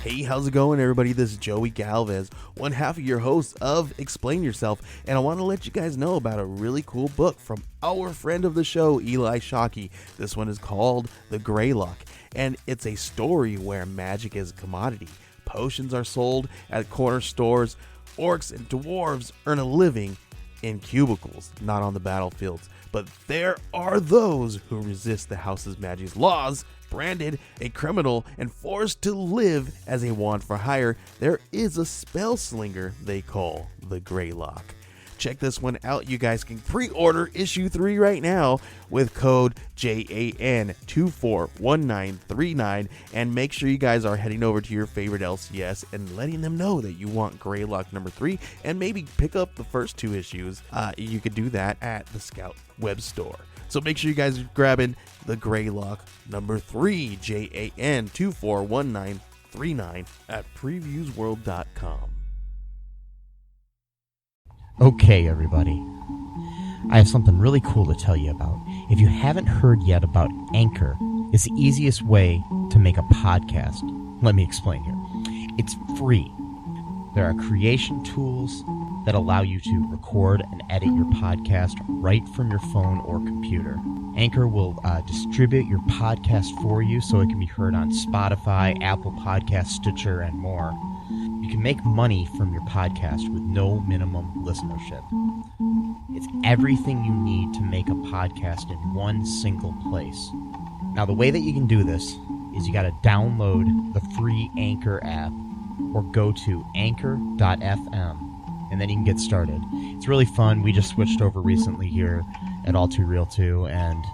Hey, how's it going, everybody? This is Joey Galvez, one half of your host of Explain Yourself, and I want to let you guys know about a really cool book from our friend of the show, Eli Shockey. This one is called The Greylock, and it's a story where magic is a commodity. Potions are sold at corner stores. Orcs and dwarves earn a living in cubicles, not on the battlefields. But there are those who resist the house's magic's laws. Branded a criminal and forced to live as a wand for hire, there is a spell slinger they call the Greylock. Check this one out. You guys can pre-order issue 3 right now with code JAN241939, and make sure you guys are heading over to your favorite LCS and letting them know that you want Greylock number 3, and maybe pick up the first 2 issues. You could do that at the Scout web store. So make sure you guys are grabbing the Greylock number 3, JAN241939 at previewsworld.com. Okay, everybody. I have something really cool to tell you about. If you haven't heard yet about Anchor, it's the easiest way to make a podcast. Let me explain here. It's free. There are creation tools that allow you to record and edit your podcast right from your phone or computer. Anchor will distribute your podcast for you so it can be heard on Spotify, Apple Podcasts, Stitcher, and more. You can make money from your podcast with no minimum listenership. It's everything you need to make a podcast in one single place. Now, the way that you can do this is you got to download the free Anchor app or go to anchor.fm. and then you can get started. It's really fun. We just switched over recently here at All Too Real 2, and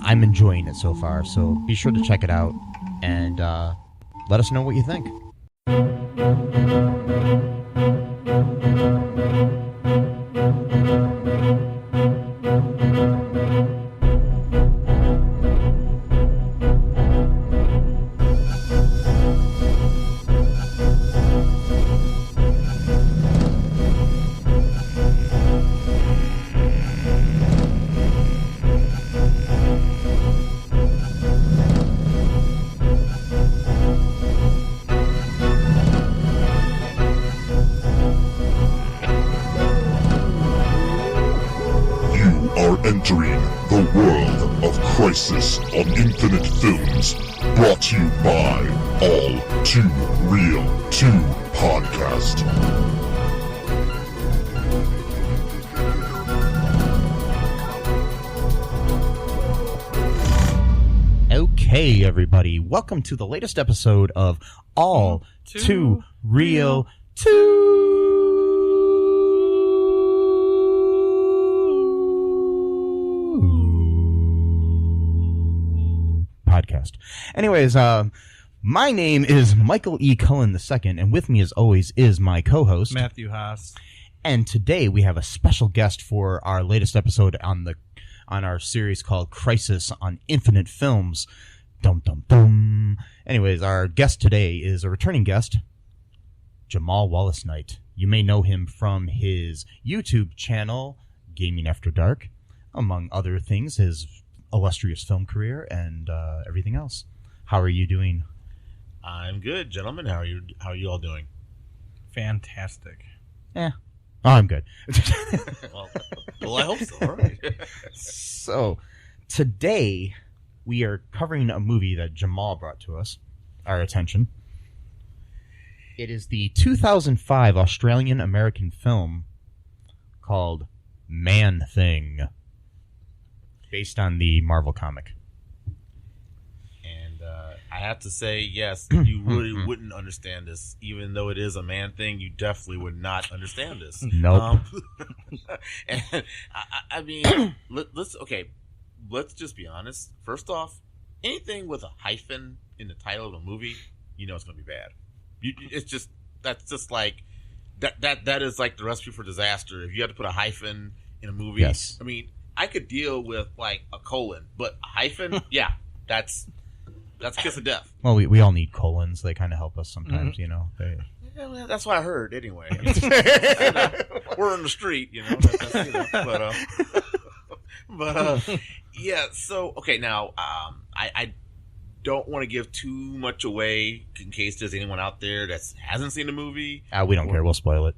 I'm enjoying it so far. So be sure to check it out and let us know what you think. Entering the world of Crisis on Infinite Films, brought to you by All Too Real 2 Podcast. Okay, everybody, welcome to the latest episode of All Too Real 2 Podcast. Anyways, my name is Michael E. Cullen II, and with me as always is my co-host Matthew Haas. And today we have a special guest for our latest episode on our series called Crisis on Infinite Films. Dum dum dum. Anyways, our guest today is a returning guest, Jamal Wallace Knight. You may know him from his YouTube channel, Gaming After Dark, among other things, his illustrious film career and everything else. How are you doing? I'm good, gentlemen. How are you all doing? Fantastic. Oh, I'm good. well, I hope so. All right. So, today we are covering a movie that Jamal brought to our attention. It is the 2005 Australian-American film called Man-Thing, based on the Marvel comic. And I have to say, yes, you really wouldn't understand this. Even though it is a man thing, you definitely would not understand this. Nope. And I mean, let's just be honest. First off, anything with a hyphen in the title of a movie, you know it's going to be bad. That's just like that is like the recipe for disaster. If you have to put a hyphen in a movie, yes. I mean, I could deal with like a colon, but a hyphen, yeah, that's a kiss of death. Well, we all need colons. They kind of help us sometimes, you know. Yeah, well, that's what I heard anyway. We're in the street, you know. But yeah. So okay, now I don't want to give too much away in case there's anyone out there that hasn't seen the movie. We don't care. We'll spoil it.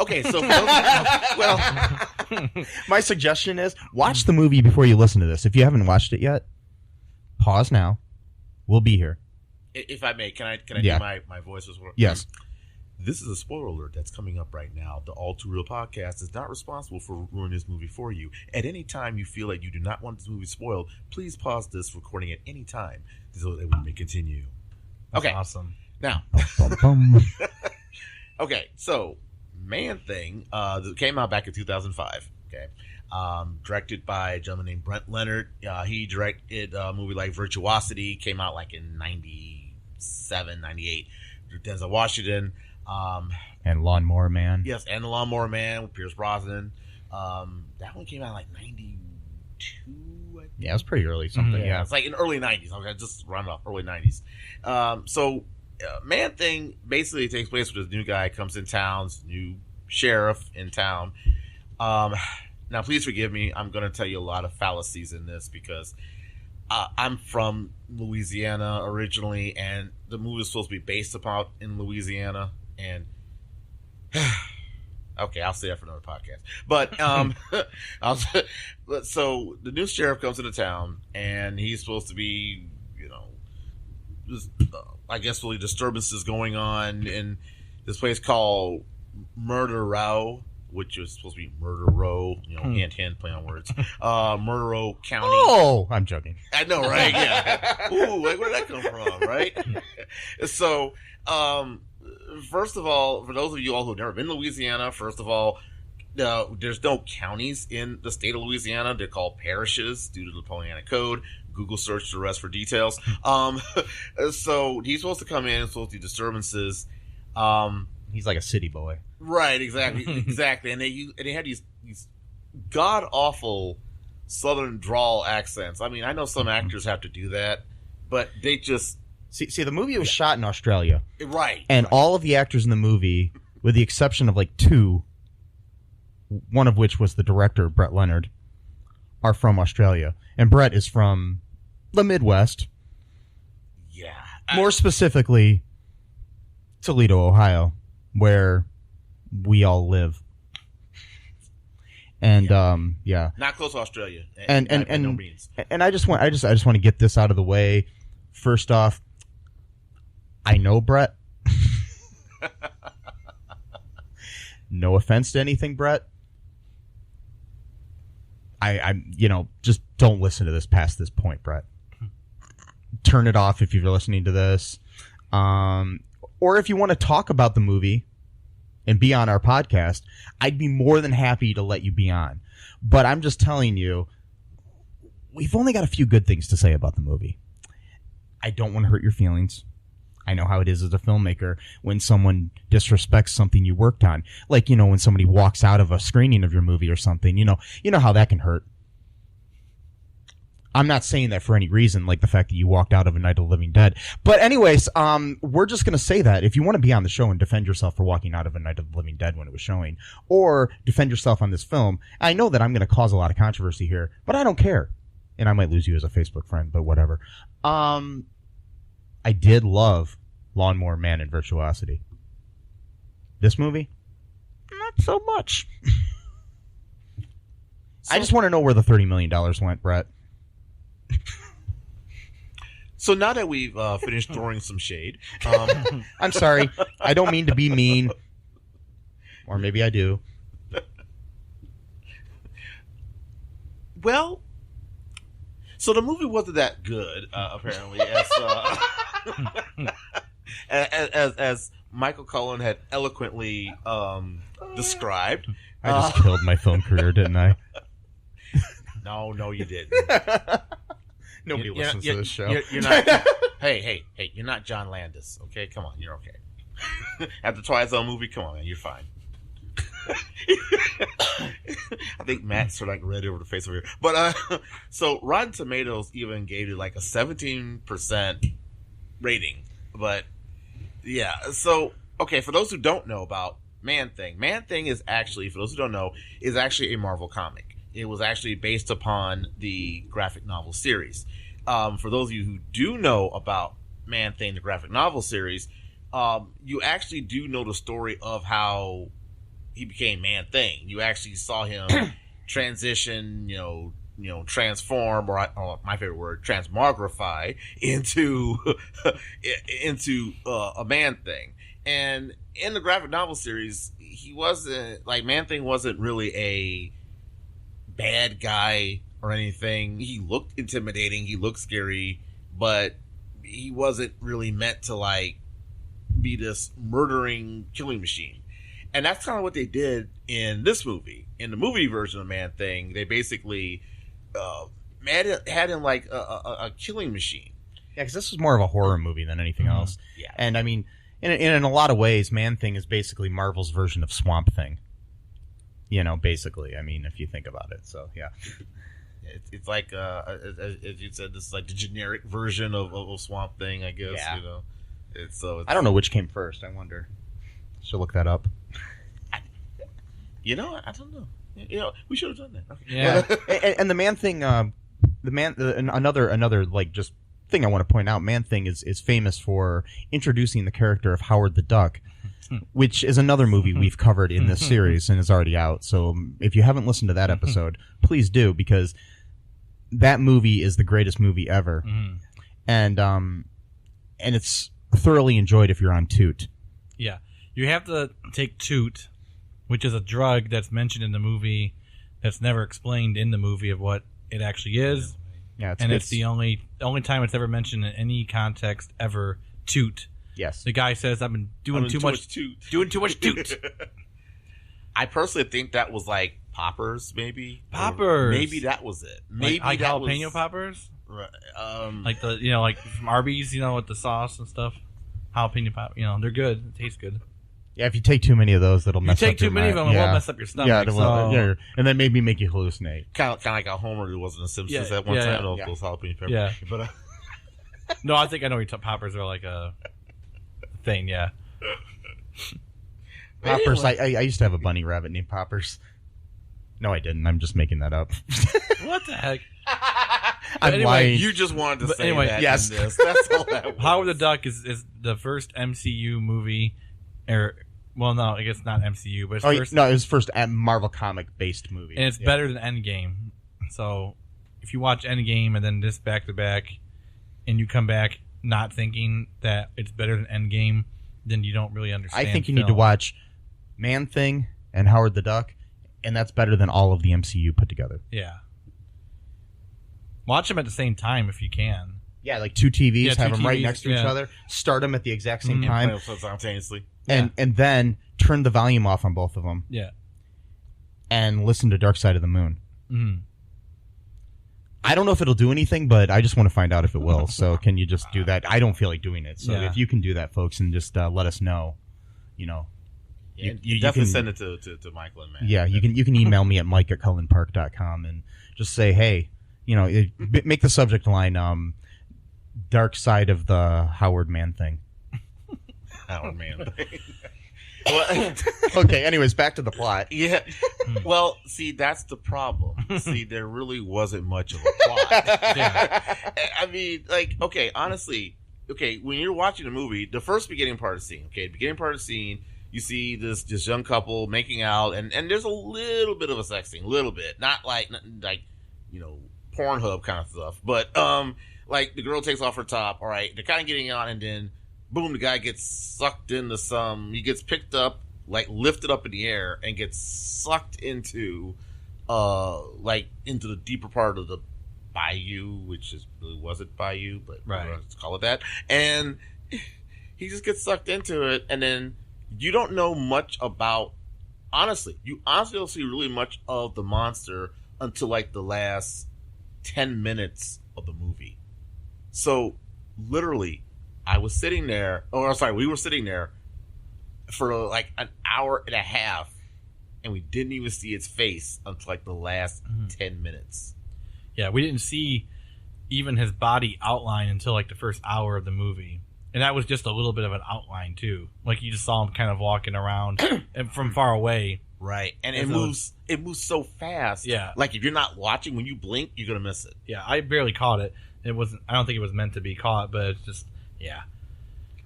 Okay, so for those, well, my suggestion is watch the movie before you listen to this. If you haven't watched it yet, pause now. We'll be here. If I may, can I Yeah. do my voice as well? Yes. This is a spoiler alert that's coming up right now. The All Too Real podcast is not responsible for ruining this movie for you. At any time you feel like you do not want this movie spoiled, please pause this recording at any time so that we may continue. That's Okay. awesome. Now, okay, so Man Thing came out back in 2005. Okay, directed by a gentleman named Brent Leonard. He directed a movie like Virtuosity, came out like in 97, 98. Denzel Washington. And Lawnmower Man. Yes, and The Lawnmower Man with Pierce Brosnan. That one came out like 92. Yeah, it was pretty early. Something. Yeah, it's like in early 90s. Okay, just round off early 90s. Man Thing basically takes place with this new guy comes in town, new sheriff in town. Now, please forgive me. I'm going to tell you a lot of fallacies in this because I'm from Louisiana originally, and the movie is supposed to be based upon in Louisiana. And okay, I'll say that for another podcast. But so the new sheriff comes into town, and he's supposed to be, just, I guess, really disturbances going on in this place called Murder Row, which was supposed to be Murder Row, hint, hint, play on words. Murder Row County. Oh, I'm joking. I know, right? Yeah. Ooh, like, where did that come from, right? So, first of all, for those of you all who've never been to Louisiana, first of all, there's no counties in the state of Louisiana. They're called parishes due to the Napoleonic Code. Google search the rest for details. So he's supposed to come in and supposed to do disturbances. He's like a city boy. Right, exactly. And they had these god awful Southern drawl accents. I mean, I know some actors have to do that, but they just see the movie was shot in Australia, right? And all of the actors in the movie, with the exception of like two, one of which was the director Brett Leonard, are from Australia, and Brett is from the Midwest. Yeah, more specifically, Toledo, Ohio, where we all live. And yeah, not close to Australia, and by no means. And I just want to get this out of the way. First off, I know Brett. No offense to anything, Brett. I'm just don't listen to this past this point, Brett. Turn it off if you're listening to this, or if you want to talk about the movie and be on our podcast, I'd be more than happy to let you be on. But I'm just telling you, we've only got a few good things to say about the movie. I don't want to hurt your feelings. I know how it is as a filmmaker when someone disrespects something you worked on. Like, when somebody walks out of a screening of your movie or something, you know how that can hurt. I'm not saying that for any reason, like the fact that you walked out of A Night of the Living Dead. But anyways, we're just going to say that if you want to be on the show and defend yourself for walking out of A Night of the Living Dead when it was showing, or defend yourself on this film, I know that I'm going to cause a lot of controversy here, but I don't care. And I might lose you as a Facebook friend, but whatever. I did love Lawnmower Man and Virtuosity. This movie, not so much. I just want to know where the $30 million went, Brett. So now that we've finished throwing some shade, I'm sorry. I don't mean to be mean, or maybe I do. Well, so the movie wasn't that good, apparently, as Michael Cullen had eloquently described. I just killed my film career, didn't I? No, you didn't. Nobody listens to this show. You're not. Hey! You're not John Landis. Okay, come on, you're okay. After the Twilight Zone movie, come on, man, you're fine. I think Matt's sort of like red over the face over here. But so Rotten Tomatoes even gave it like a 17% rating. But yeah, so okay, for those who don't know about Man Thing is actually, for those who don't know, is actually a Marvel comic. It was actually based upon the graphic novel series. for those of you who do know about Man-Thing, the graphic novel series, you actually do know the story of how he became Man-Thing. You actually saw him transition, transform, or my favorite word, transmogrify into a Man-Thing. And in the graphic novel series, he wasn't like Man-Thing wasn't really a bad guy or anything. He looked intimidating, he looked scary, but he wasn't really meant to like be this murdering killing machine. And that's kind of what they did in this movie. In the movie version of Man-Thing, they basically had him like a killing machine. Yeah, because this was more of a horror movie than anything else. Yeah. And I mean, in a lot of ways, Man-Thing is basically Marvel's version of Swamp Thing. Basically, I mean, if you think about it. So, yeah. It's like, as you said, this is like the generic version of Swamp Thing, I guess. Yeah. It's I don't know which came first. I wonder. Should look that up. I don't know. We should have done that. Okay. Yeah. and the Man-Thing, another like just thing I want to point out. Man-Thing is famous for introducing the character of Howard the Duck, which is another movie we've covered in this series and is already out. So if you haven't listened to that episode, please do, because that movie is the greatest movie ever, and it's thoroughly enjoyed if you're on Toot. Yeah. You have to take Toot, which is a drug that's mentioned in the movie that's never explained in the movie of what it actually is. Yeah, it's the only time it's ever mentioned in any context ever. Toot. Yes. The guy says, "I've been doing too much toot. Doing too much toot." I personally think that was like poppers, maybe. Poppers. Or maybe that was it. Maybe like that jalapeno was, poppers. Right, Like the like from Arby's, with the sauce and stuff. Jalapeno pop. They're good. It tastes good. Yeah, if you take too many of those, it'll mess up your You take too many of them, it won't mess up your stomach. Yeah, it will, and then maybe make you hallucinate. kind of like a Homer who was in The Simpsons Yeah, at one yeah, time. yeah. Those jalapeno peppers. Yeah. But No, I think I know what poppers are like a thing. Yeah. Poppers. I used to have a bunny rabbit named Poppers. No, I didn't. I'm just making that up. What the heck? I'm anyway, lying. you just wanted to say that. yes. In this. That's all that was. Howard the Duck is the first MCU movie, well, no, I guess not MCU, but it's it was first Marvel comic based movie, and it's better than Endgame. So, if you watch Endgame and then this back to back, and you come back not thinking that it's better than Endgame, then you don't really understand. I think you need to watch Man-Thing and Howard the Duck, and that's better than all of the MCU put together. Yeah. Watch them at the same time if you can. Yeah, like two TVs, Yeah, have two them right TVs, next to each yeah. other, start them at the exact same Play time, them simultaneously. and then turn the volume off on both of them, Yeah. and listen to Dark Side of the Moon. Mm-hmm. I don't know if it'll do anything, but I just want to find out if it will. So can you just do that? I don't feel like doing it. So Yeah. if you can do that, folks, and just let us know, Yeah, you definitely can- send it to Michael and Matt. Yeah, you can email me at mike@cullenpark.com and just say, hey, make the subject line Dark Side of the Howard Man-Thing. Howard Man. Okay, anyways, back to the plot. Yeah. Well, see, that's the problem. See, there really wasn't much of a plot. Yeah. I mean, like, okay, honestly, when you're watching a movie, the first beginning part of the scene, you see this young couple making out, and there's a little bit of a sex scene, not like Pornhub kind of stuff, but like the girl takes off her top. All right, they're kind of getting on, and then boom, the guy gets sucked into he gets picked up, like lifted up in the air, and gets sucked into into the deeper part of the bayou, which really wasn't bayou, but Right. let's call it that. And he just gets sucked into it, and then you don't know much about. Honestly, you don't see really much of the monster until like the last 10 minutes of the movie. So, literally, we were sitting there for like an hour and a half, and we didn't even see its face until like the last 10 minutes. Yeah, we didn't see even his body outline until like the first hour of the movie. And that was just a little bit of an outline too. Like you just saw him kind of walking around and from far away. Right. And It it moves so fast. Yeah. Like if you're not watching, when you blink, you're going to miss it. Yeah, I barely caught it. it wasn't. I don't think it was meant to be caught, but it's just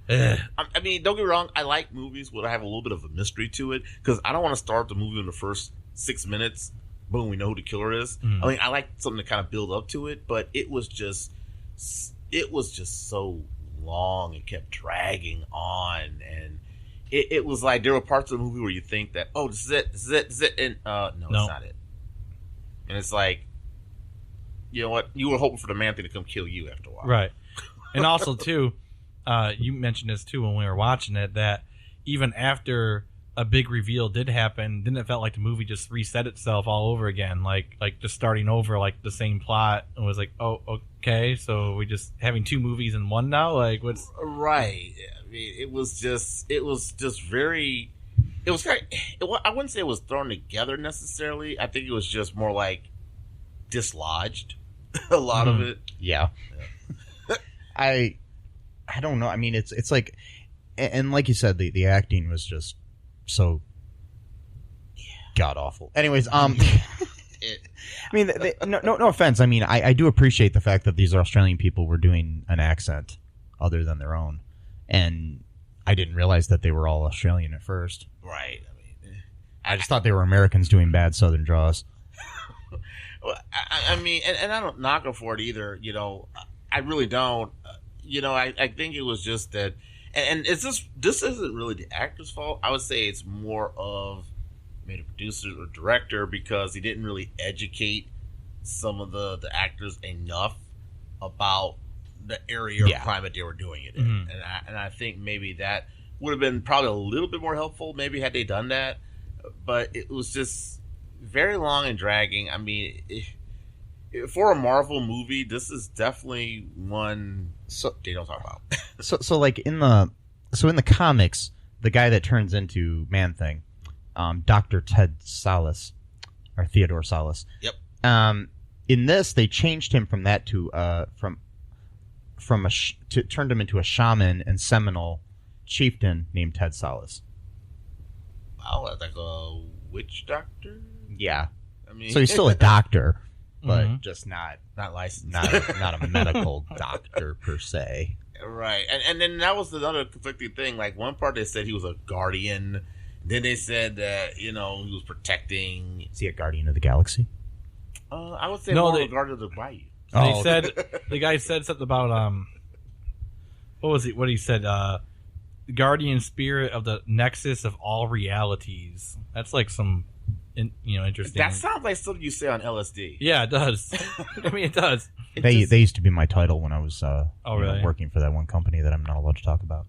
Ugh. I mean, don't get me wrong. I like movies where I have a little bit of a mystery to it because I don't want to start the movie in the first 6 minutes. Boom, we know who the killer is. Mhm. I mean, I like something to kind of build up to it, but it was just so long. It kept dragging on, and it was like there were parts of the movie where you think that, oh, this is it, and no, it's not it. And it's like, you know what? You were hoping for the man thing to come kill you after a while, Right. And also too, you mentioned this too when we were watching it, that even after a big reveal did happen, then it felt like the movie just reset itself all over again, like just starting over, like the same plot, and was like, oh, okay, so we just having two movies in one now, like what's right? I mean, it was just very. It was kind of, I wouldn't say it was thrown together necessarily. I think it was just more like dislodged. A lot of it. Yeah. I don't know. I mean, it's like, and like you said, the acting was just so god awful. Anyways, I mean, no offense. I mean, I do appreciate the fact that these Australian people were doing an accent other than their own, and I didn't realize that they were all Australian at first. Right. I just thought they were Americans doing bad Southern draws. Well, I mean, and I don't knock them for it either. You know, I really don't. You know, I think it was just that, and it's just, this isn't really the actor's fault. I would say it's more of maybe the producer or director, because he didn't really educate some of the actors enough about the area or climate they were doing it in. Mm-hmm. And I think maybe that would have been probably a little bit more helpful, maybe had they done that. But it was just very long and dragging. I mean, for a Marvel movie, this is definitely one they don't talk about. So like in the comics, the guy that turns into Man-Thing, Dr. Ted Sallis, or Theodore Sallis. Yep. In this, they changed him from that to turned him into a shaman and Seminole chieftain named Ted Sallis. Wow, like a witch doctor? Yeah. I mean, So he's still a doctor, but Mhm. just not licensed. not a medical doctor per se. Right. And then that was another conflicting thing. Like, one part they said he was a guardian. Then they said that, you know, he was protecting. Is he a guardian of the galaxy? I would say No, more they- of a guardian of the bayou. They said the guy said something about what was it? What he said? Guardian spirit of the nexus of all realities. That's like some, interesting. That sounds like something you say on LSD. Yeah, it does. I mean, it does. They used to be my title when I was really? working for that one company that I'm not allowed to talk about.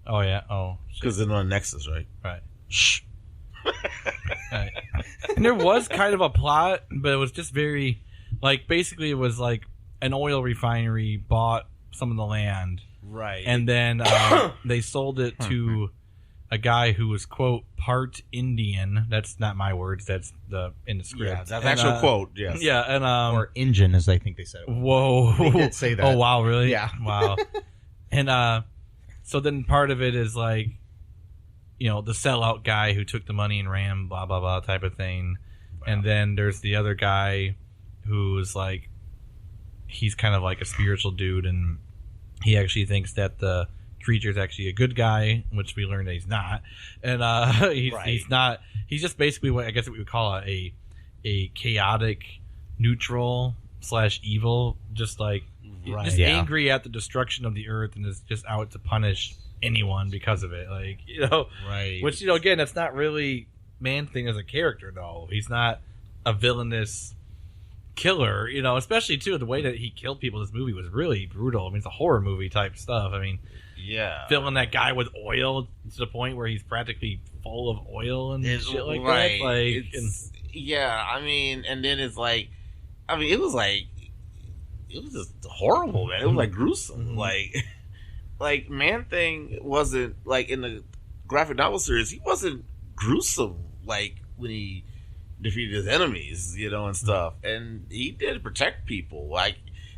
Oh yeah. Oh, Because they're on Nexus, right? right. Shh. Right. And there was kind of a plot, but it was just very, like, basically it was like an oil refinery bought some of the land, Right. and then they sold it to a guy who was, quote, part Indian. That's not my words. That's in the script. Yeah, that's And, actual quote, yes. Yeah, and Or Injun, as I think they said it. whoa, They did say that. Oh wow, really? Yeah. Wow. And so then part of it is like, the sellout guy who took the money and ran, blah blah blah type of thing, and then there's the other guy who's like, he's kind of like a spiritual dude, and he actually thinks that the creature's actually a good guy, which we learned that he's not, and he's not. He's just basically what I guess what we would call a chaotic neutral / evil, just like just angry at the destruction of the earth, and is just out to punish anyone because of it, like, Right. which, again, that's not really Man-Thing as a character, though. He's not a villainous killer, especially too the way that he killed people in this movie was really brutal. I mean, it's a horror movie type stuff. I mean, Yeah. filling that guy with oil to the point where he's practically full of oil and It's shit like right. that. Like, It's- yeah, I mean, and then it's like, I mean, it was just horrible, man. It was like gruesome. Mhm. Like Man-Thing wasn't, like, in the graphic novel series, he wasn't gruesome, like, when he defeated his enemies, and stuff. And he did protect people. Like,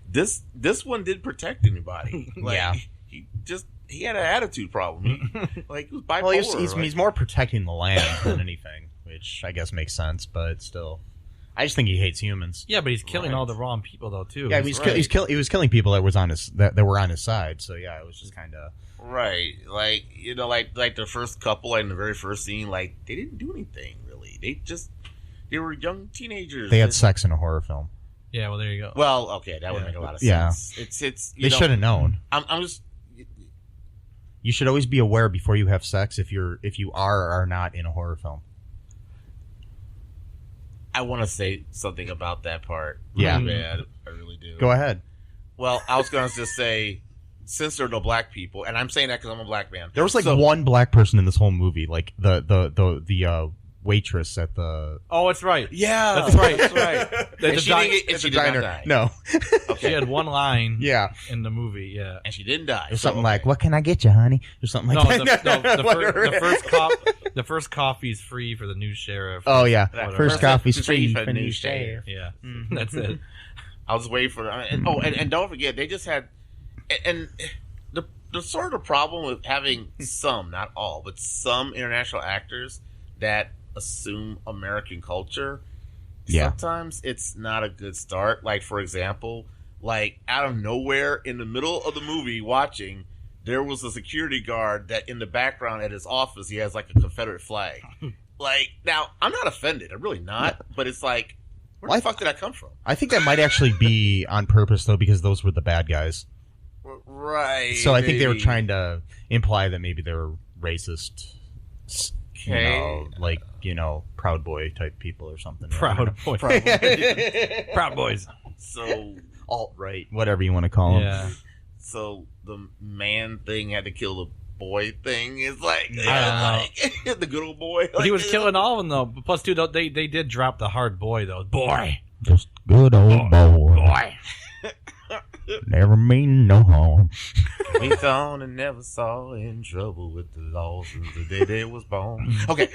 this one did protect anybody. Like, Yeah. he had an attitude problem. He was bipolar. Well, he's more protecting the land than anything, which I guess makes sense, but still. I just think he hates humans. Yeah, but he's killing all the wrong people though too. Yeah, he was killing people that was on his that were on his side. So yeah, it was just kind of right. Like like the first couple, like in the very first scene, like they didn't do anything really. They were young teenagers. They had sex in a horror film. Yeah, well there you go. Well, okay, that would make a lot of sense. Yeah. It's they should have known. I'm just. You should always be aware before you have sex if you are or are not in a horror film. I want to say something about that part. Yeah. Really bad. I really do. Go ahead. Well, I was going to just say, since there are no black people, and I'm saying that because I'm a black man. There was one black person in this whole movie, like the waitress at the. Oh, that's right. Yeah, that's right. That's right. And she did not die. No. Okay. She had one line. Yeah. In the movie, yeah, and she didn't die. Or something like, "What can I get you, honey?" Or something like that. The first coffee's free for the new sheriff. Oh yeah, Whatever. first coffee's free for the new sheriff. Yeah, that's it. I was waiting for and don't forget they just had and the sort of problem with having some, not all, but some international actors that assume American culture. Yeah. Sometimes it's not a good start. Like for example, like out of nowhere in the middle of the movie watching, there was a security guard that in the background at his office he has like a Confederate flag. Like now I'm not offended, I'm really not, but it's like where the fuck did that come from? I think that might actually be on purpose, though, because those were the bad guys. Right. So I think they were trying to imply that maybe they were racist. Okay. Proud Boy type people or something. Proud Boy. Proud Boys. So alt-right, whatever you want to call them. Yeah. So the man thing had to kill the boy thing is like, the good old boy. But he was killing all of them though. Plus, too, they did drop the hard boy though. Boy, just good old boy. Never mean no harm. We thought and never saw in trouble with the law since the day they was born. Okay,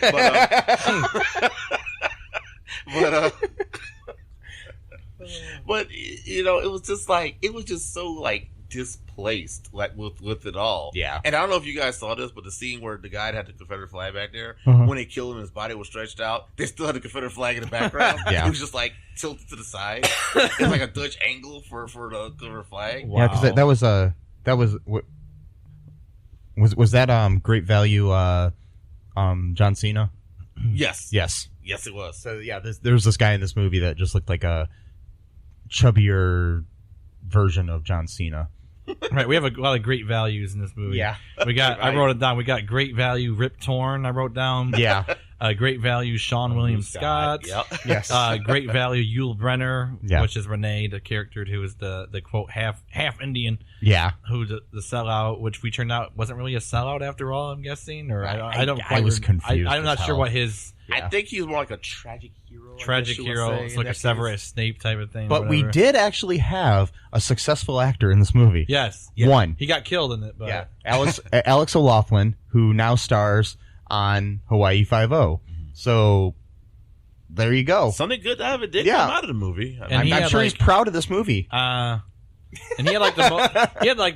but it was just so like displaced like with it all. Yeah. And I don't know if you guys saw this, but the scene where the guy had the Confederate flag back there, when they killed him, his body was stretched out. They still had the Confederate flag in the background. Yeah. It was just like tilted to the side. It was like a Dutch angle for the Confederate flag. Wow. Yeah, because was that great value John Cena? Yes, it was. So yeah, there was this guy in this movie that just looked like a chubbier version of John Cena. Right, we have a lot of great values in this movie. Yeah, we got. Right. I wrote it down. We got great value Rip Torn. I wrote down. Yeah, great value Sean William Scott. Yep. Yes. Great value Yul Brenner, yeah. which is Renee, the character who is the quote half Indian. Yeah, who the sellout, which we turned out wasn't really a sellout after all. I'm guessing, or I don't. I was confused. I'm not sure what his. Yeah. I think he was more like a tragic hero. It's like a Severus Snape type of thing. But we did actually have a successful actor in this movie. Yes. One. He got killed in it. But. Yeah. Alex O'Loughlin, who now stars on Hawaii Five-0. So there you go. Something good out of it did come out of the movie. I'm sure he's proud of this movie. And he had like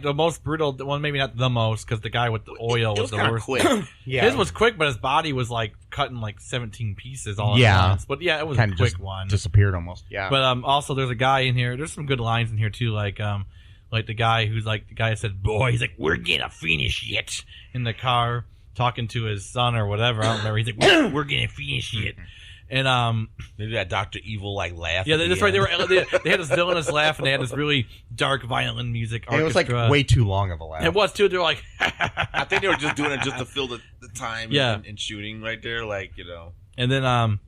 the most brutal one, maybe not the most, because the guy with the oil was the worst. Quick. Yeah. His was quick, but his body was like cut in like 17 pieces all at once. But yeah, it was kinda a quick just one. Disappeared almost. Yeah. But also there's a guy in here. There's some good lines in here too, like the guy who's like the guy that said, "Boy," he's like, "We're gonna finish it," in the car talking to his son or whatever. I don't remember. He's like, "We're gonna finish it." And they did that Dr. Evil like laugh. Yeah, that's right. They had this villainous laugh, and they had this really dark, violent music. It was like way too long of a laugh. It was too. They're like, I think they were just doing it just to fill the time. And shooting right there, And then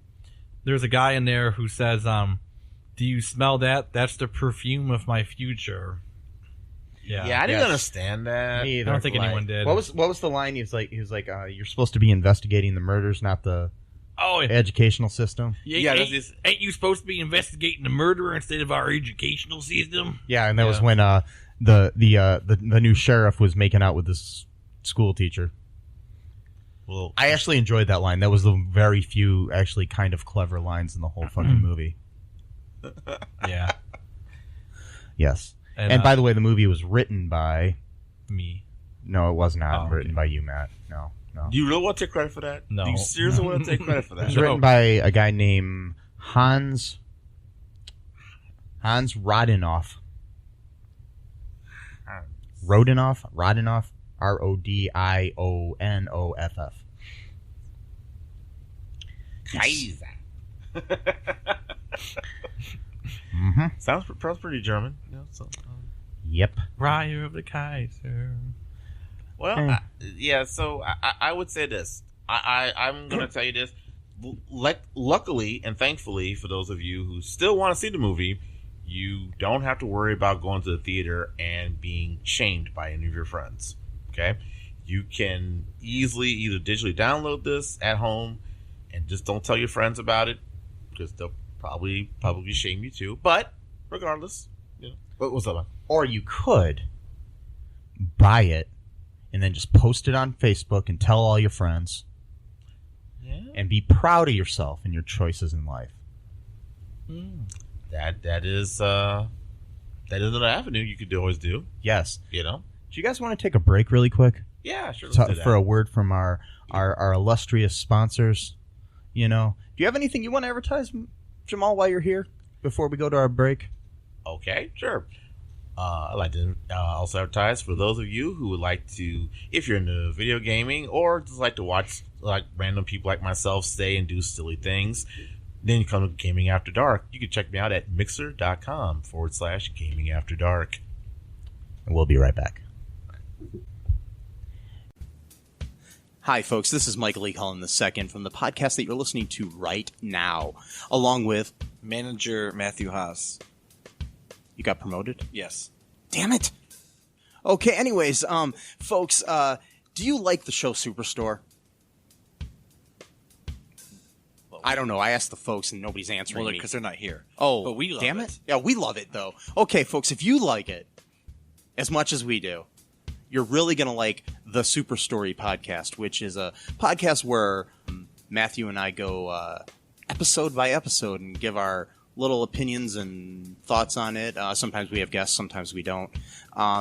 there's a guy in there who says, "Do you smell that? That's the perfume of my future." Yeah, I didn't understand that. I don't think anyone did. What was the line? He was like, "You're supposed to be investigating the murders, not the." Educational system. Ain't you supposed to be investigating the murderer instead of our educational system? Yeah, and that was when the new sheriff was making out with this school teacher. Well, I actually enjoyed that line. That was the very few actually kind of clever lines in the whole fucking movie. Yeah. Yes. And by the way, the movie was written by me. No, it was not written by you, Matt. No. Do you really want to take credit for that? No. Do you seriously want to take credit for that? It was written by a guy named Hans Hans Rodinoff. Rodinoff? Rodinoff. Kaiser. Mm-hmm. Sounds pretty German. You know, so, Yep. Ryer of the Kaiser. well, so I would say this. I'm going to tell you this. Luckily and thankfully, for those of you who still want to see the movie, you don't have to worry about going to the theater and being shamed by any of your friends. Okay? You can easily either digitally download this at home and just don't tell your friends about it, because they'll probably shame you too. But regardless, you know, what's up, man? Or you could buy it and then just post it on Facebook and tell all your friends. Yeah. And be proud of yourself and your choices in life. That is an avenue you could always do. Yes. You know. Do you guys want to take a break really quick? Yeah, sure. Let's do that. For a word from our illustrious sponsors. You know, do you have anything you want to advertise, Jamal, while you're here before we go to our break? Okay, sure. I'd like to also advertise for those of you who would like to, if you're into video gaming or just like to watch like random people like myself say and do silly things, then you come to Gaming After Dark. You can check me out at mixer.com/Gaming After Dark. And we'll be right back. Hi, folks. This is Michael E. Cullen II from the podcast that you're listening to right now, along with Manager Matthew Haas. You got promoted? Yes. Damn it. Okay, anyways, folks, do you like the show Superstore? I don't know. I asked the folks and nobody's answering me. Because they're not here. Oh, but we love damn it. Yeah, we love it, though. Okay, folks, if you like it as much as we do, you're really going to like the Super Story podcast, which is a podcast where Matthew and I go episode by episode and give our little opinions and thoughts on it. Sometimes we have guests, sometimes we don't.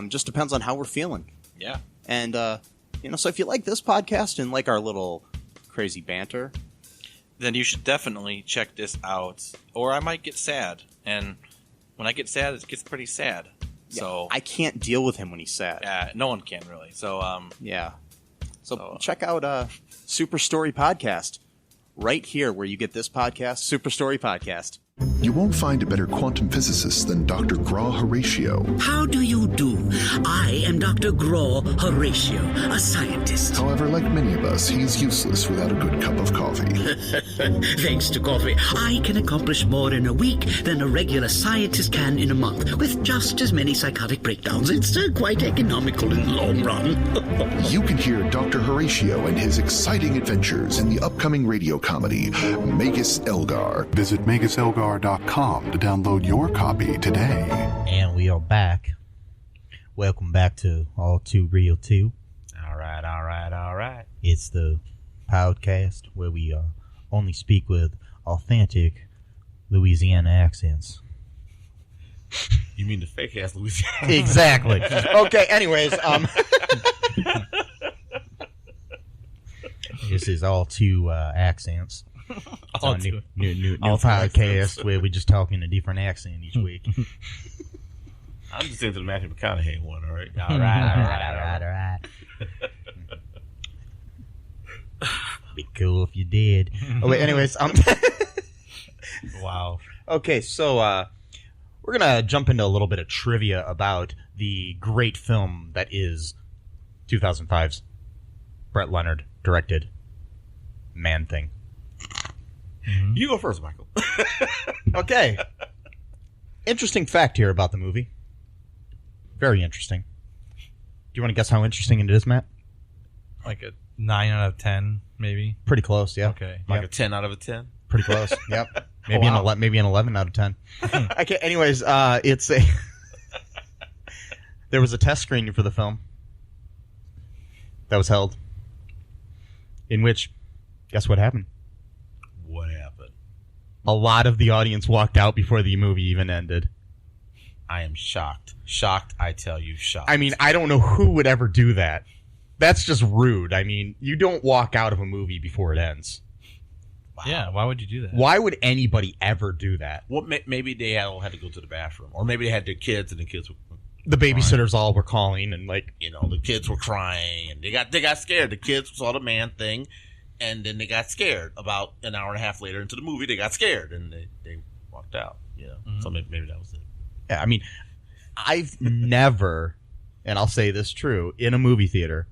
Just depends on how we're feeling. Yeah. And, so if you like this podcast and like our little crazy banter, then you should definitely check this out. Or I might get sad. And when I get sad, it gets pretty sad. yeah, So I can't deal with him when he's sad. no one can really. So Yeah. So check out Super Story Podcast right here where you get this podcast, Super Story Podcast. You won't find a better quantum physicist than Dr. Gra Horatio. How do you do? I am Dr. Gra Horatio, a scientist. However, like many of us, he's useless without a good cup of coffee. Thanks to coffee, I can accomplish more in a week than a regular scientist can in a month, with just as many psychotic breakdowns. It's quite economical in the long run. You can hear Dr. Horatio and his exciting adventures in the upcoming radio comedy, Magus Elgar. Visit MagusElgar.com to download your copy today. And we are back. Welcome back to All Too Real 2. All right. It's the podcast where we only speak with authentic Louisiana accents. You mean the fake ass Louisiana? Exactly. Okay, anyways, this is All Two accents. All It's a two. new All two podcast accents. where we just talk in a different accent each week. I'm just into the Matthew McConaughey one, all right? All right. Be cool if you did. Oh wait, anyways, Wow. okay, so we're gonna jump into a little bit of trivia about the great film that is 2005's Brett Leonard directed Man Thing. You go first, Michael. Okay. Interesting fact here about the movie. Very interesting. Do you want to guess how interesting it is, Matt? Like a 9 out of 10, maybe. Pretty close, yeah. Okay. Like a 10 out of a 10? Pretty close. Yep. Maybe wow. maybe an 11 out of 10. Okay. Anyways, it's a. There was a test screening for the film that was held, in which, guess what happened? What happened? A lot of the audience walked out before the movie even ended. I am shocked. Shocked, I tell you, shocked. I mean, I don't know who would ever do that. That's just rude. I mean, you don't walk out of a movie before it ends. Wow. Yeah, why would you do that? Why would anybody ever do that? Well, maybe they all had to go to the bathroom, or maybe they had their kids, and the kids were The babysitters all were calling, and like, the kids were crying, and they got scared. The kids saw the man thing, and then they got scared. About an hour and a half later into the movie, they got scared, and they walked out. So maybe that was it. yeah, I mean, I've never, and I'll say this true, in a movie theater,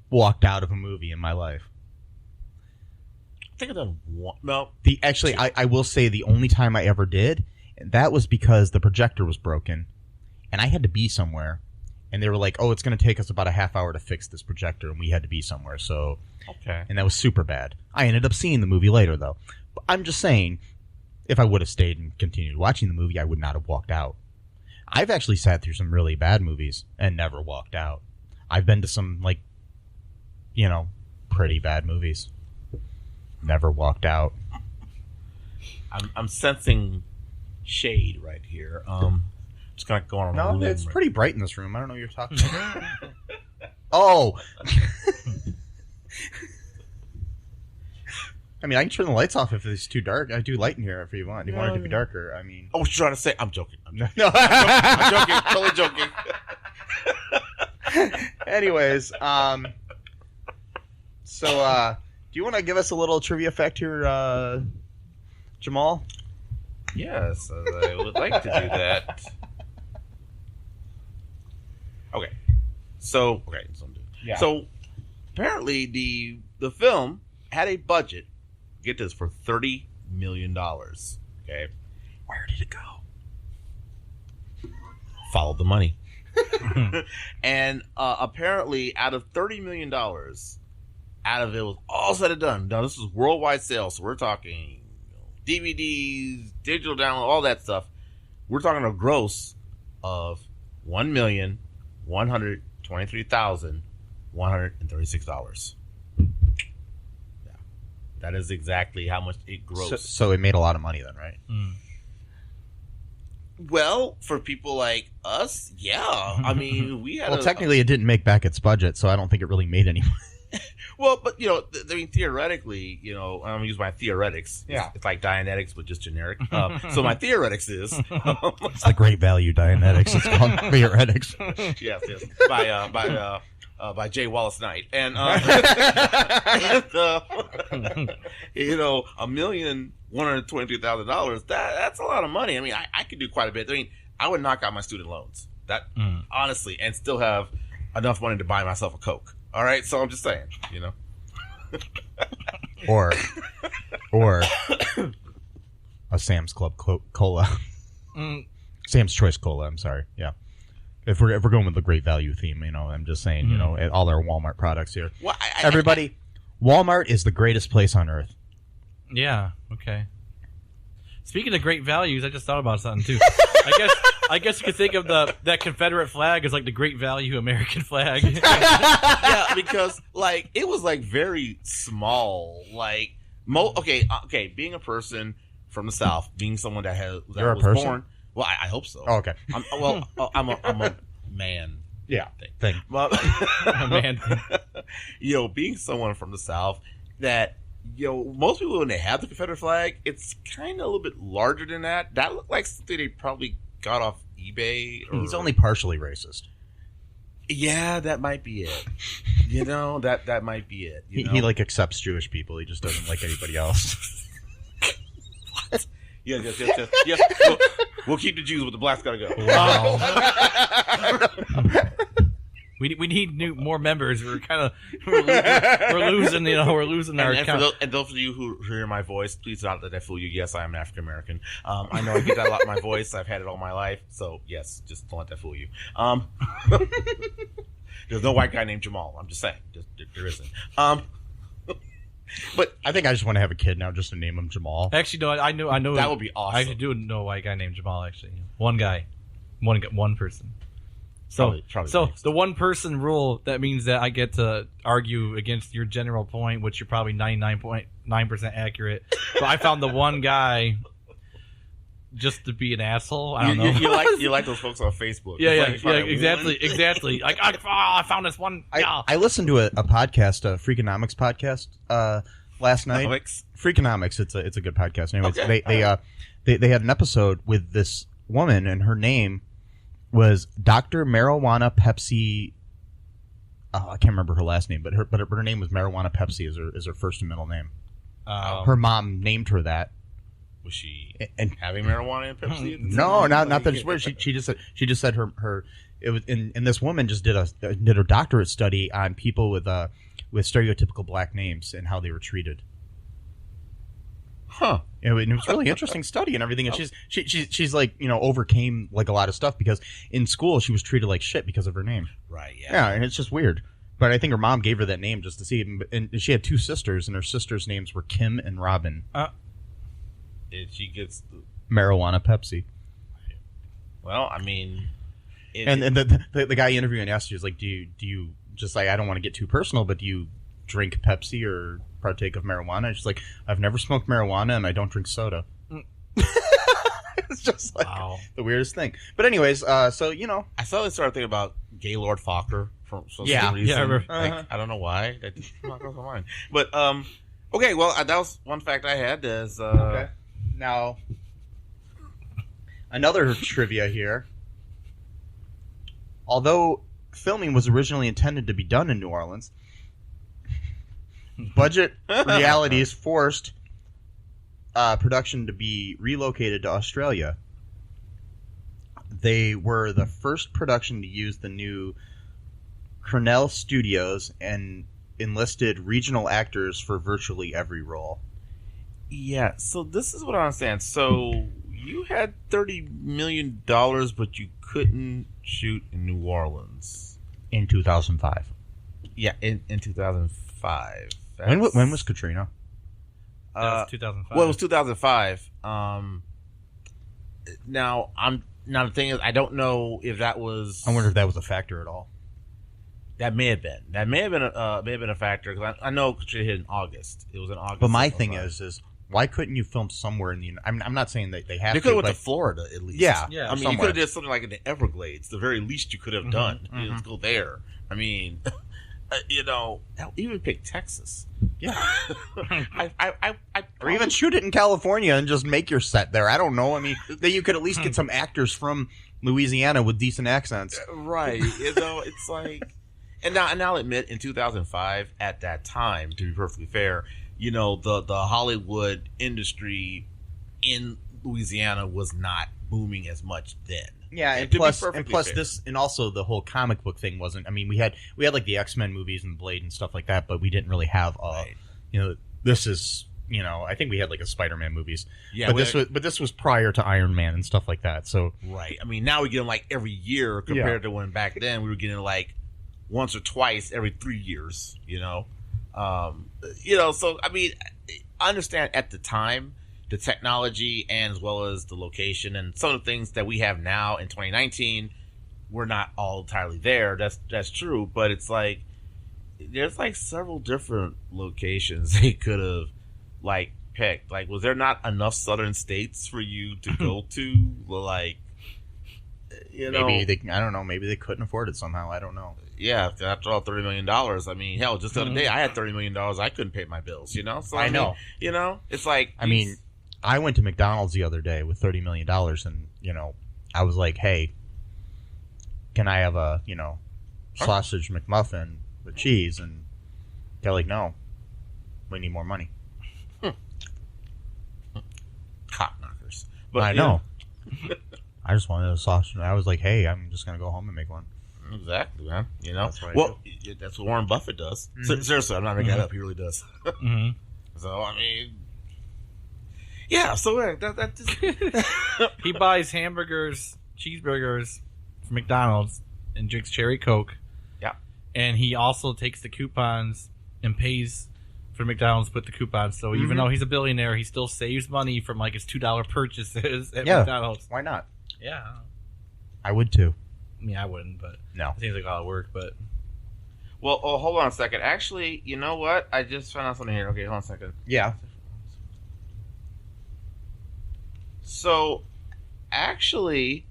walked out of a movie in my life. I think I've done one. No, I will say the only time I ever did, and that was because the projector was broken, and I had to be somewhere, and they were like, "Oh, it's going to take us about a half hour to fix this projector," and we had to be somewhere. So, okay, and that was super bad. I ended up seeing the movie later, though. But I'm just saying, if I would have stayed and continued watching the movie, I would not have walked out. I've actually sat through some really bad movies and never walked out. I've been to some pretty bad movies. Never walked out. I'm sensing shade right here. Just kind of going on. No, it's pretty bright in this room. I don't know what you're talking about. Oh. I mean, I can turn the lights off if it's too dark. I do light in here if you want. You want it to be darker. I mean, I was trying to say, I'm joking. No. I'm joking. Totally joking. Anyways, so do you want to give us a little trivia fact here, Jamal? Yes, I would like to do that. Okay. So apparently the film had a budget, get this, for $30 million. Okay. Where did it go? Followed the money. And apparently out of $30 million, out of it was all said and done. Now, this is worldwide sales, so we're talking DVDs, digital download, all that stuff. We're talking a gross of $1,123,136. Yeah, that is exactly how much it grossed. So it made a lot of money then, right? Mm. Well, for people like us, yeah. I mean, we had. Well, technically, it didn't make back its budget, so I don't think it really made any money. Well, but I mean, theoretically, I'm gonna use my theoretics. Yeah, it's like Dianetics, but just generic. So my theoretics is it's the Great Value Dianetics. It's called theoretics. Yes, by Jamal Wallace Knight, and $1,123,000. That's a lot of money. I mean, I could do quite a bit. I mean, I would knock out my student loans. That honestly, and still have enough money to buy myself a Coke. All right, so I'm just saying, or a Sam's Club Cola, Sam's Choice Cola. I'm sorry, yeah. If we're going with the great value theme, I'm just saying, all our Walmart products here. Well, everybody, Walmart is the greatest place on earth. Yeah. Okay. Speaking of great values, I just thought about something too. I guess you could think of that Confederate flag as like the great value American flag. Yeah, because it was very small. Okay, being a person from the South, being someone that was born. Well, I hope so. Oh, okay. I'm a man. Yeah. Thing. Well, A man. Being someone from the South that. Most people, when they have the Confederate flag, it's kind of a little bit larger than that. That looked like something they probably got off eBay. He's only partially racist. Yeah, that might be it. That might be it. He accepts Jewish people. He just doesn't like anybody else. What? Yes. We'll keep the Jews, but the blacks gotta go. Wow. We need more members. We're losing. We're losing our. And those of you who hear my voice, please don't let that fool you. Yes, I am African American. I know I get that a lot in my voice. I've had it all my life. So yes, just don't let that fool you. There's no white guy named Jamal. I'm just saying, there isn't. But I think I just want to have a kid now, just to name him Jamal. Actually, no, I know that would be awesome. I actually do know a white guy named Jamal. Actually, one person. So the one person rule, that means that I get to argue against your general point, which you're probably 99.9% accurate. But I found the one guy just to be an asshole. I don't know. You like those folks on Facebook. Yeah, exactly. I found this one. I listened to a podcast, a Freakonomics podcast, last night. Freakonomics. It's a good podcast. Anyways, they had an episode with this woman, and her name was Dr. Marijuana Pepsi. Oh, I can't remember her last name, but her name was Marijuana Pepsi is her first and middle name. Her mom named her that. Was she having marijuana and Pepsi? No, not that. She just said her. It was and this woman just did a doctorate study on people with stereotypical black names and how they were treated. Huh. And it was really interesting study and everything. And she's like, overcame like a lot of stuff because in school she was treated like shit because of her name. Right. Yeah. Yeah, and it's just weird. But I think her mom gave her that name just to see it. And she had two sisters, and her sisters' names were Kim and Robin. And she gets Marijuana Pepsi. Well, I mean, and the guy interviewing asked you, like, do you just like, I don't want to get too personal, but do you drink Pepsi or partake of marijuana? She's like, I've never smoked marijuana and I don't drink soda. It's just like the weirdest thing. But anyways, so I suddenly started thinking about Gaylord Fokker from some reason. I don't know why that did not cross my mind. But okay, well that was one fact I had. Is okay. Now another trivia here. Although filming was originally intended to be done in New Orleans, budget realities forced production to be relocated to Australia. They were the first production to use the new Cornell Studios and enlisted regional actors for virtually every role. Yeah, so this is what I understand. So you had $30 million, but you couldn't shoot in New Orleans. In 2005. Yeah, in 2005. When was Katrina? That was 2005. Well, it was 2005. Now the thing is, I don't know if that was. I wonder if that was a factor at all. That may have been. That may have been a factor because I know Katrina hit in August. It was in August. But my thing is why couldn't you film somewhere in the? I'm not saying that they have. They could have went to Florida at least. Yeah. I mean, you could have did something like in the Everglades. The very least you could have done. Let's go there. I mean, even pick Texas. Yeah. Or even shoot it in California and just make your set there. I don't know. I mean, then you could at least get some actors from Louisiana with decent accents. Right. It's like, and I'll admit, in 2005, at that time, to be perfectly fair, the Hollywood industry in Louisiana was not booming as much then. Yeah, and plus this, and also the whole comic book thing wasn't. I mean, we had like the X-Men movies and Blade and stuff like that, but we didn't really have this is I think we had like a Spider-Man movies. Yeah, but this was prior to Iron Man and stuff like that. So right. I mean, now we get them like every year compared to when back then we were getting like once or twice every 3 years. So I mean, I understand at the time the technology and as well as the location and some of the things that we have now in 2019, we're not all entirely there. That's true, but it's like there's like several different locations they could have like picked. Like, was there not enough southern states for you to go to? Like, maybe I don't know. Maybe they couldn't afford it somehow. I don't know. Yeah, after all, $30 million. I mean, hell, just the other day I had $30 million. I couldn't pay my bills. So I know. It's like I went to McDonald's the other day with $30 million, and I was like, "Hey, can I have a sausage McMuffin with cheese?" And they're like, "No, we need more money." Cop knockers. But I know. I just wanted a sausage. I was like, "Hey, I'm just gonna go home and make one." Exactly, man. That's that's what Warren Buffett does. Mm-hmm. Seriously, I'm not making that up. He really does. So I mean. Yeah, so that just... He buys hamburgers, cheeseburgers from McDonald's and drinks cherry Coke. Yeah. And he also takes the coupons and pays for McDonald's with the coupons. So even though he's a billionaire, he still saves money from like his $2 purchases at McDonald's. Why not? Yeah. I would too. I mean, I wouldn't, but no. It seems like a lot of work, but... Well, hold on a second. Actually, you know what? I just found out something here. Okay, hold on a second. Yeah. So, actually,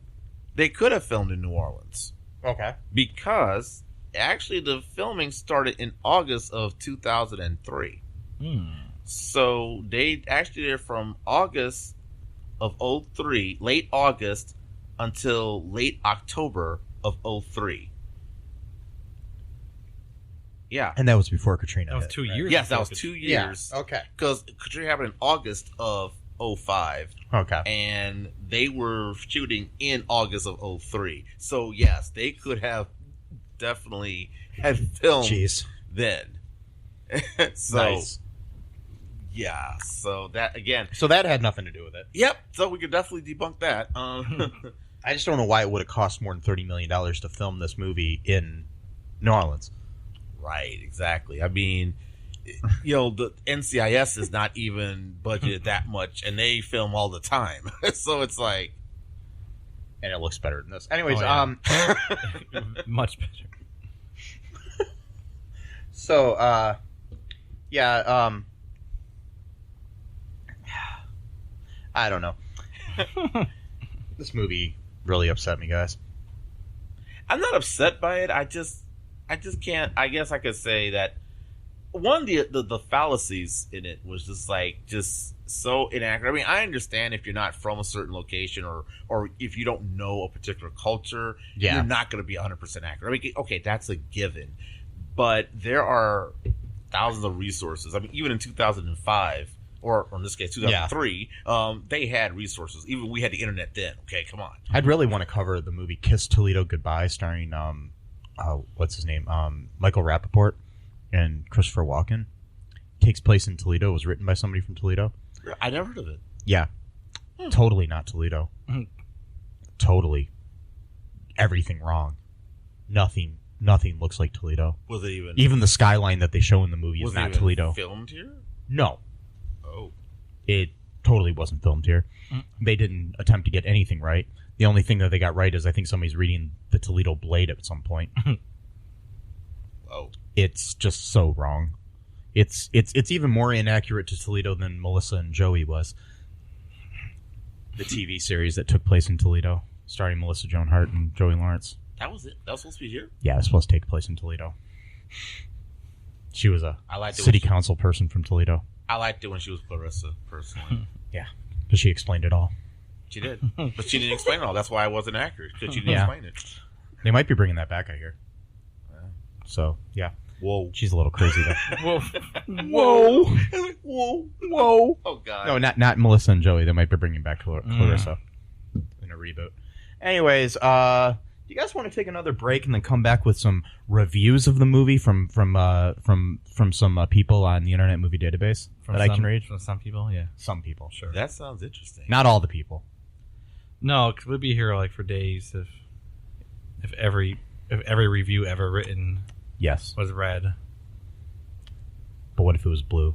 they could have filmed in New Orleans. Okay. Because, actually, the filming started in August of 2003. So they actually did from August of 03, late August, until late October of 03. Yeah. And that was before Katrina. That was hit, 2 right? years. Yes, that before was 2 Yeah. years. Okay. Because Katrina happened in August of 05. Okay. And they were shooting in August of 03. So, yes, they could have definitely had filmed then. So, nice. yeah. So, that, again. So that had nothing to do with it. Yep. So, we could definitely debunk that. I just don't know why it would have cost more than $30 million to film this movie in New Orleans. Right, exactly. I mean, you know, the NCIS is not even budgeted that much, and they film all the time. So it's like, and it looks better than this. Anyways, much better. So, yeah, I don't know. This movie really upset me, guys. I'm not upset by it. I just can't. I guess I could say that one, the fallacies in it was just so inaccurate. I mean, I understand if you're not from a certain location or if you don't know a particular culture, you're not going to be 100% accurate. I mean, okay, that's a given. But there are thousands of resources. I mean, even in 2005, or in this case, 2003, they had resources. Even we had the internet then. Okay, come on. I'd really want to cover the movie Kiss Toledo Goodbye, starring what's his name, Michael Rappaport and Christopher Walken. Takes place in Toledo. It was written by somebody from Toledo. I never heard of it. Yeah, totally not Toledo. Totally, everything wrong. Nothing looks like Toledo. Was it even the skyline that they show in the movie is was not it even Toledo? Filmed here? No. Oh, it totally wasn't filmed here. They didn't attempt to get anything right. The only thing that they got right is I think somebody's reading the Toledo Blade at some point. Oh, it's just so wrong. It's even more inaccurate to Toledo than Melissa and Joey was. The TV series that took place in Toledo, starring Melissa Joan Hart and Joey Lawrence. that was it. That was supposed to be here. Yeah, it was supposed to take place in Toledo. She was a city council person from Toledo. I liked it when she was Clarissa, personally. Yeah, because she explained it all. She did. But she didn't explain it all. That's why I wasn't accurate, because she didn't explain it. They might be bringing that back, I hear. So, yeah. Whoa. She's a little crazy, though. Whoa. Whoa. Oh, God. No, not Melissa and Joey. They might be bringing back Clarissa in a reboot. Anyways, do you guys want to take another break and then come back with some reviews of the movie from some people on the Internet Movie Database I can read? From some people, yeah. Some people, sure. That sounds interesting. Not all the people. No, because we'd be here like for days if every review ever written was red. But what if it was blue?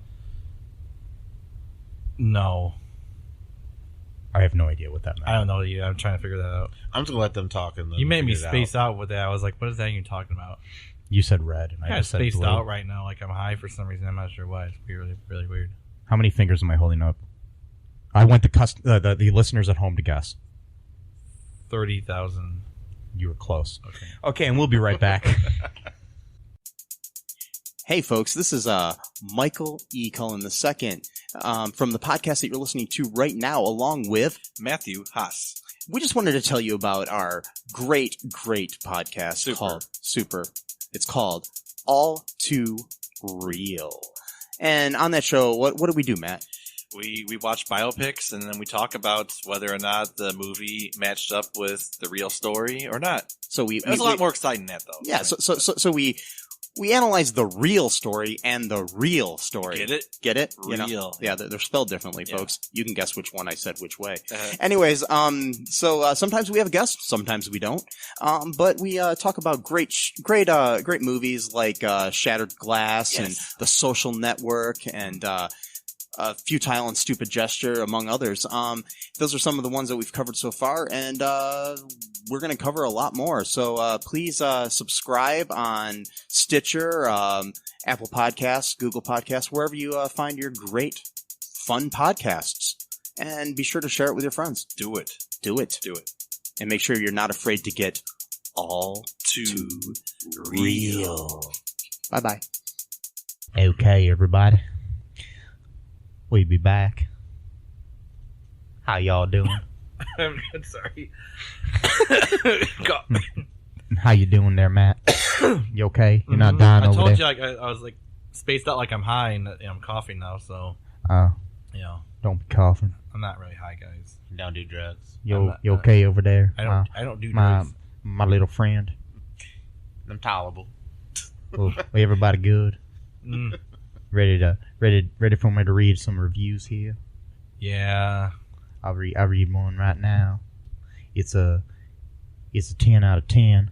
No. I have no idea what that meant. I don't know either. I'm trying to figure that out. I'm just going to let them talk. And You made me space out with that. I was like, what is that you're talking about? You said red, and I I'm just said spaced blue. out right now. Like I'm high for some reason. I'm not sure why. It's really, really weird. How many fingers am I holding up? I want the listeners at home to guess. 30,000. You were close. Okay, and we'll be right back. Hey, folks, this is Michael E. Cullen II from the podcast that you're listening to right now, along with Matthew Haas. We just wanted to tell you about our great podcast called Super. It's called All Too Real. And on that show, what do we do, Matt? We watch biopics, and then we talk about whether or not the movie matched up with the real story or not. So it was a lot more exciting than that, though. Yeah, so we analyze the real story and the real story. Get it? Get it? Real. You know? Yeah, they're spelled differently, folks. You can guess which one I said which way. Anyways, so sometimes we have guests, sometimes we don't. But we talk about great movies like Shattered Glass and The Social Network and Futile and Stupid Gesture, among others. Those are some of the ones that we've covered so far, and we're going to cover a lot more. So please subscribe on Stitcher, Apple Podcasts, Google Podcasts, wherever you find your great, fun podcasts. And be sure to share it with your friends. Do it. And make sure you're not afraid to get all too real. Bye-bye. Okay, everybody. We be back. How y'all doing? I'm good, sorry. How you doing there, Matt? You okay? You're not dying over there? I told you, I was like spaced out like I'm high, and I'm coughing now. So, don't be coughing. I'm not really high, guys. Don't do drugs. You okay over there? I don't do my drugs. my little friend. I'm tolerable. Well, everybody good? Ready for me to read some reviews here? Yeah. I'll read one right now. It's a 10 out of 10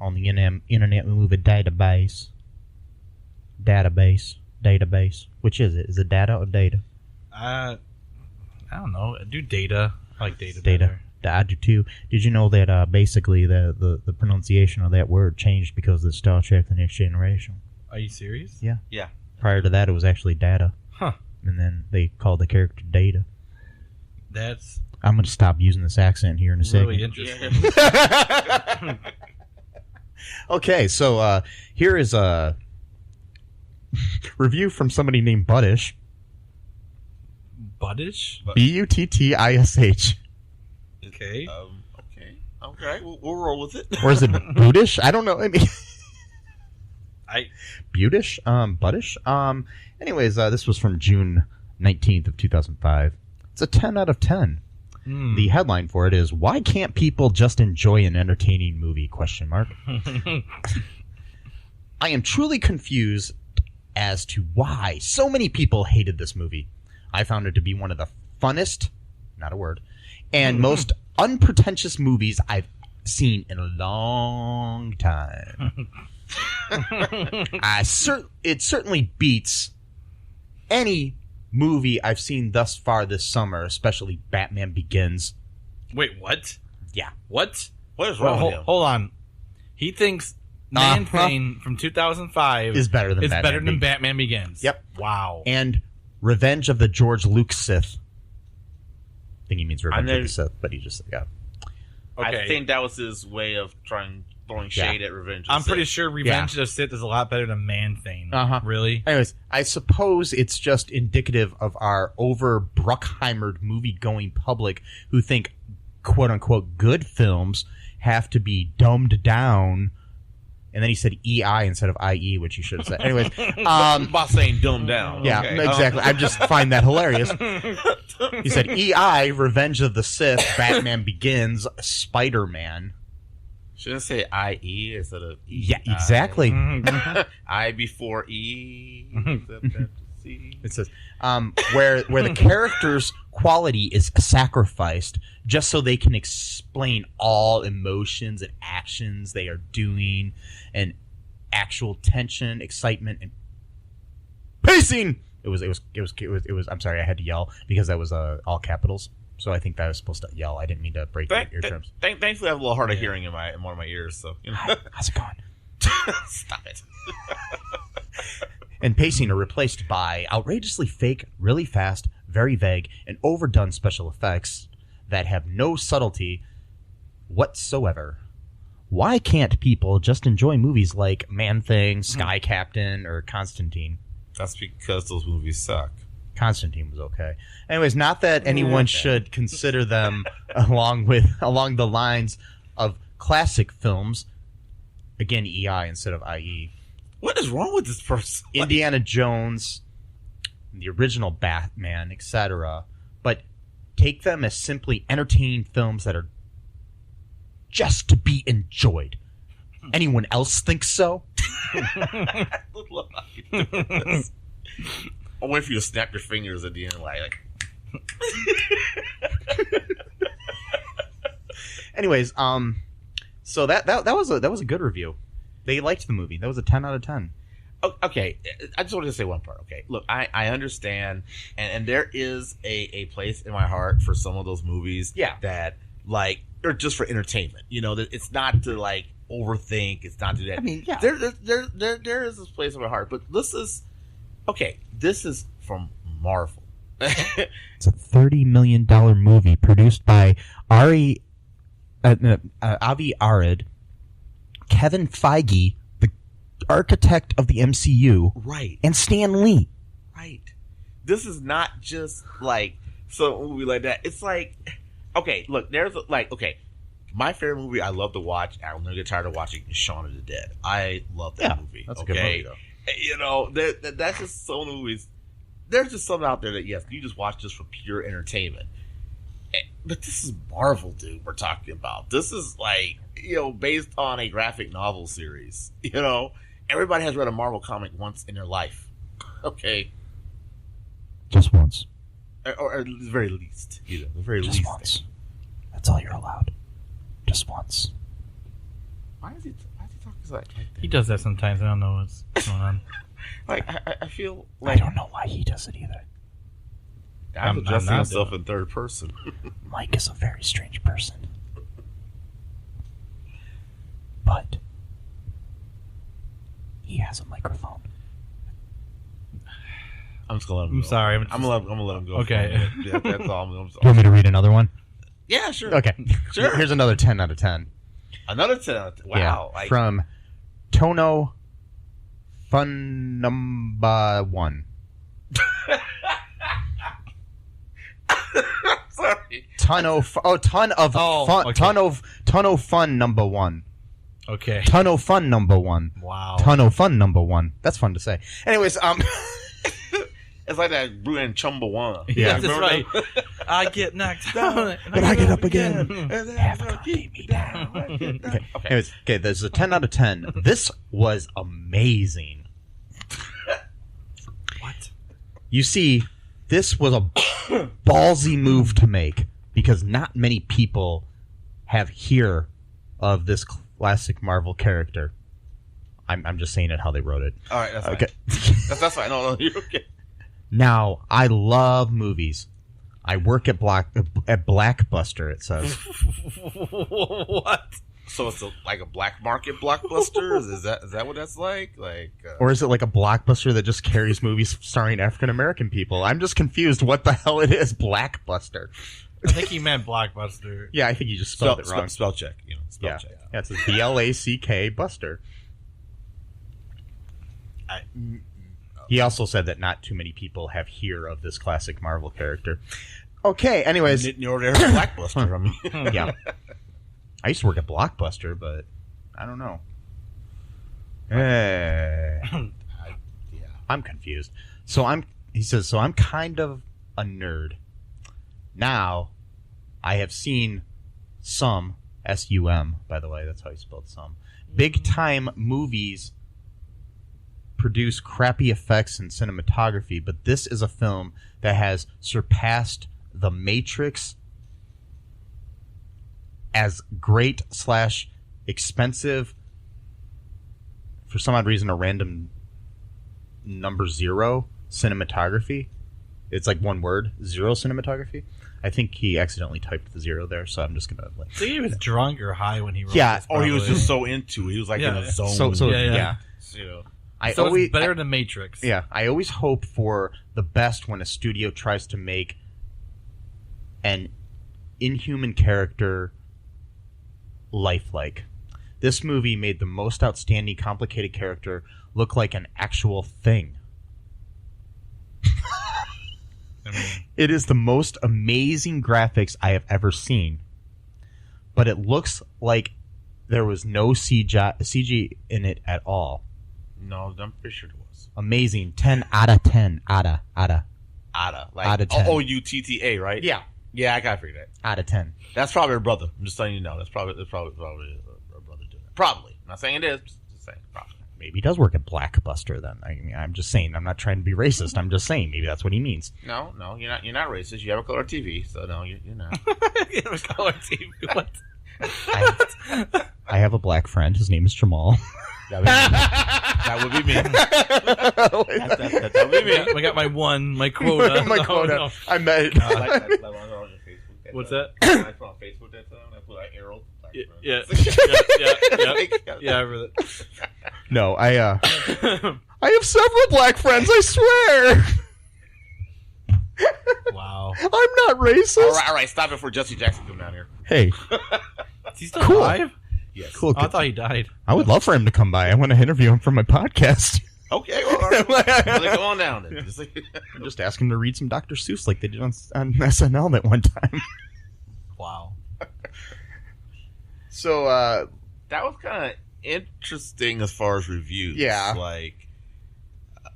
on the Internet Movie Database. Which is it? Is it data or data? I don't know. I do data. I like data. Data. I do too. Did you know that basically the pronunciation of that word changed because of Star Trek: The Next Generation? Are you serious? Yeah. Yeah. Prior to that, it was actually data. Huh. And then they called the character Data. That's I'm going to stop using this accent here in a second. really interesting. Okay, so here is a review from somebody named Buddish. Buddish? Buttish. Okay. Okay. We'll roll with it. Or is it Budish? I don't know. I mean, Budish? Buddish? Anyways, this was from June 19th of 2005. It's a 10 out of 10. The headline for it is, "Why can't people just enjoy an entertaining movie?" ? I am truly confused as to why so many people hated this movie. I found it to be one of the funnest, not a word, and most unpretentious movies I've seen in a long time. It certainly beats any movie I've seen thus far this summer, especially Batman Begins. Wait, what? Yeah. What? What is wrong with him? Hold on. He thinks Man-Thing from 2005 is better than Batman Begins. Yep. Wow. And Revenge of the George Lucas Sith. I think he means Revenge of the Sith, but he just, Okay. I think that was his way of throwing shade at Revenge of the I'm pretty Sith. sure Revenge of the Sith is a lot better than Man-Thing. Really? Anyways, I suppose it's just indicative of our over Bruckheimered movie-going public who think quote-unquote good films have to be dumbed down. And then he said EI instead of IE, which he should have said. Anyways. By saying dumbed down. Yeah, okay. exactly. I just find that hilarious. He said EI, Revenge of the Sith, Batman Begins, Spider-Man. Shouldn't say IE instead of EI. Yeah, exactly. I before E. It says where the character's quality is sacrificed just so they can explain all emotions and actions they are doing, and actual tension, excitement, and pacing. It was. I'm sorry, I had to yell because that was all capitals. So I think that I was supposed to yell. I didn't mean to break your eardrums. Thankfully, I have a little hard of hearing in one of my ears. So how's it going? Stop it. And pacing are replaced by outrageously fake, really fast, very vague, and overdone special effects that have no subtlety whatsoever. Why can't people just enjoy movies like Man-Thing, Sky Captain, or Constantine? That's because those movies suck. Constantine was okay. Anyways, not that anyone should consider them along the lines of classic films. Again, EI instead of IE. What is wrong with this person? Indiana Jones, the original Batman, etc. But take them as simply entertaining films that are just to be enjoyed. Anyone else think so? I'll wait for you to snap your fingers at the end, like. Anyways, so that was a good review. They liked the movie. That was a 10 out of 10. Okay, I just wanted to say one part. Okay, look, I understand, and there is a place in my heart for some of those movies. Yeah. That like are just for entertainment. You know, that it's not to like overthink. It's not to do that. I mean, yeah. There is this place in my heart, but this is from Marvel. It's a $30 million movie produced by Avi Arad, Kevin Feige, the architect of the MCU, Right. and Stan Lee. Right. this is not just like some movie like that. It's like, okay, look, there's like, okay, my favorite movie I love to watch, I'll never get tired of watching, is Shaun of the Dead. I love that movie. That's a okay? good movie, though. You know, that's just some movies. There's just something out there that, yes, you just watch just for pure entertainment. But this is Marvel, dude, we're talking about. This is like, you know, based on a graphic novel series. You know, everybody has read a Marvel comic once in their life. Okay. Just once. Or at the very least. You know, the very Just least. once. That's all you're allowed. Just once. Why is he talking like that? He does that sometimes. I don't know what's going on. Like, I feel like... I don't know why he does it either. I'm I'm addressing not myself doing in third person. Mike is a very strange person. But he has a microphone. I'm just gonna let him I'm go. sorry. I'm gonna let him go. Okay. Yeah, that's all. You want me to read another one? Yeah, sure. Okay. Sure. Here's another 10 out of 10. Another 10 out of 10. Wow. Yeah, from Tono Fun Number 1. Sorry. Ton of fun. okay. Ton of fun number 1. Okay. Ton of fun number 1. Wow. Ton of fun number 1. That's fun to say. Anyways, It's like that Brew and Chumbawamba. Yeah. That's right. I get knocked down, but I get up again. Never keep me down. Okay. Anyways, okay, there's a 10 out of 10. This was amazing. What? You see, this was a ballsy move to make because not many people have heard of this classic Marvel character. I'm just saying it how they wrote it. All right, that's Okay. fine. That's fine. No, you're okay. Now, I love movies. I work at Blackbuster, it says. What? So it's like a black market blockbuster? Is that what that's like? Like, Or is it like a Blockbuster that just carries movies starring African American people? I'm just confused what the hell it is, Blackbuster. I think he meant Blockbuster. Yeah, I think you just spelled it wrong. Spell check. You know, spell Yeah, check. yeah, it says BLACK Buster. He also said that not too many people have heard of this classic Marvel character. Okay, anyways. You're there, Blackbuster. I mean, Yeah. I used to work at Blockbuster, but I don't know. I'm confused. He says, so I'm kind of a nerd. Now, I have seen some, S-U-M, by the way, that's how you spelled some, big-time movies produce crappy effects and cinematography, but this is a film that has surpassed The Matrix as great / expensive, for some odd reason, a random number 0 cinematography. It's like one word, 0 cinematography. I think he accidentally typed the 0 there, so I'm just gonna. So he was drunk or high when he wrote Yeah, this, or he was probably. just so into it. He was like in a zone. So Yeah. You know. So it's better than Matrix. Yeah, I always hope for the best when a studio tries to make an inhuman character lifelike. This movie made the most outstanding, complicated character look like an actual thing. I mean, It is the most amazing graphics I have ever seen, but it looks like there was no CG in it at all. No, I'm pretty sure it was. Amazing. 10 out of 10. Outta. Like Out of 10. OUTTA, right? Yeah. Yeah, I gotta figure that. Out of 10. That's probably her brother. I'm just letting you know. That's probably her brother doing that. Probably. I'm not saying it is. Just saying probably. Maybe he does work at Blackbuster then. I mean, I'm just saying. I'm not trying to be racist. I'm just saying. Maybe that's what he means. No, you're not. You're not racist. You have a color TV, so no, you're not. you have a color TV. What? I have a black friend. His name is Jamal. That would be me. That would be me. I got my quota. My No, quota. no. I met. What's that? I put on Facebook that time. I put arrow. Yeah. Yeah, I read it. No, I have several black friends. I swear. Wow. I'm not racist. All right. Stop it before Jesse Jackson come down here. Hey, Is he still Cool. alive? Yes. cool. Oh, I thought he died. I would love for him to come by. I want to interview him for my podcast. Okay, well, all right. Well, then go on down then. I'm just asking to read some Dr. Seuss like they did on SNL that one time. Wow. So, that was kind of interesting as far as reviews. Yeah. Like,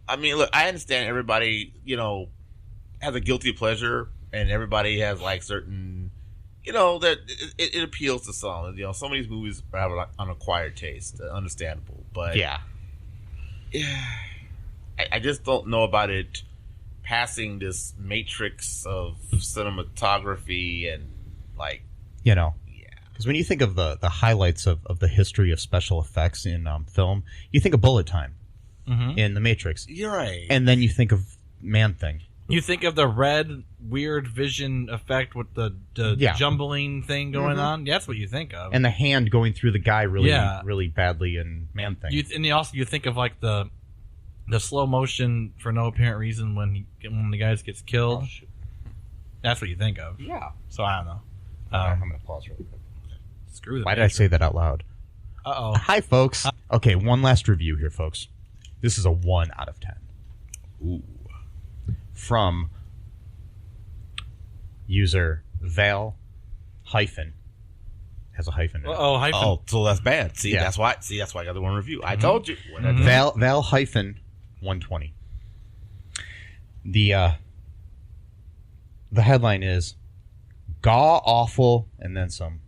I mean, look, I understand everybody, has a guilty pleasure, and everybody has, like, certain, that it appeals to some. Some of these movies have an acquired taste. Understandable. But, yeah. I just don't know about it passing this matrix of cinematography and, like... Because when you think of the highlights of the history of special effects in film, you think of bullet time in The Matrix. You're right. And then you think of Man-Thing. You think of the red, weird vision effect with the jumbling thing going on. That's what you think of. And the hand going through the guy really badly in Man-Thing. You think of like the slow motion for no apparent reason when the guy gets killed. Oh, that's what you think of. Yeah. So I don't know. I'm going to pause really quick. Screw that. Why did I say that out loud? Uh-oh. Hi, folks. Okay, one last review here, folks. This is a 1 out of 10. Ooh. From user Val hyphen. Has a hyphen in it. Uh-oh, hyphen. Oh, so that's bad. See, Yeah. that's why I got the one review. I told you. Val hyphen 120. The headline is Gaw Awful and then some.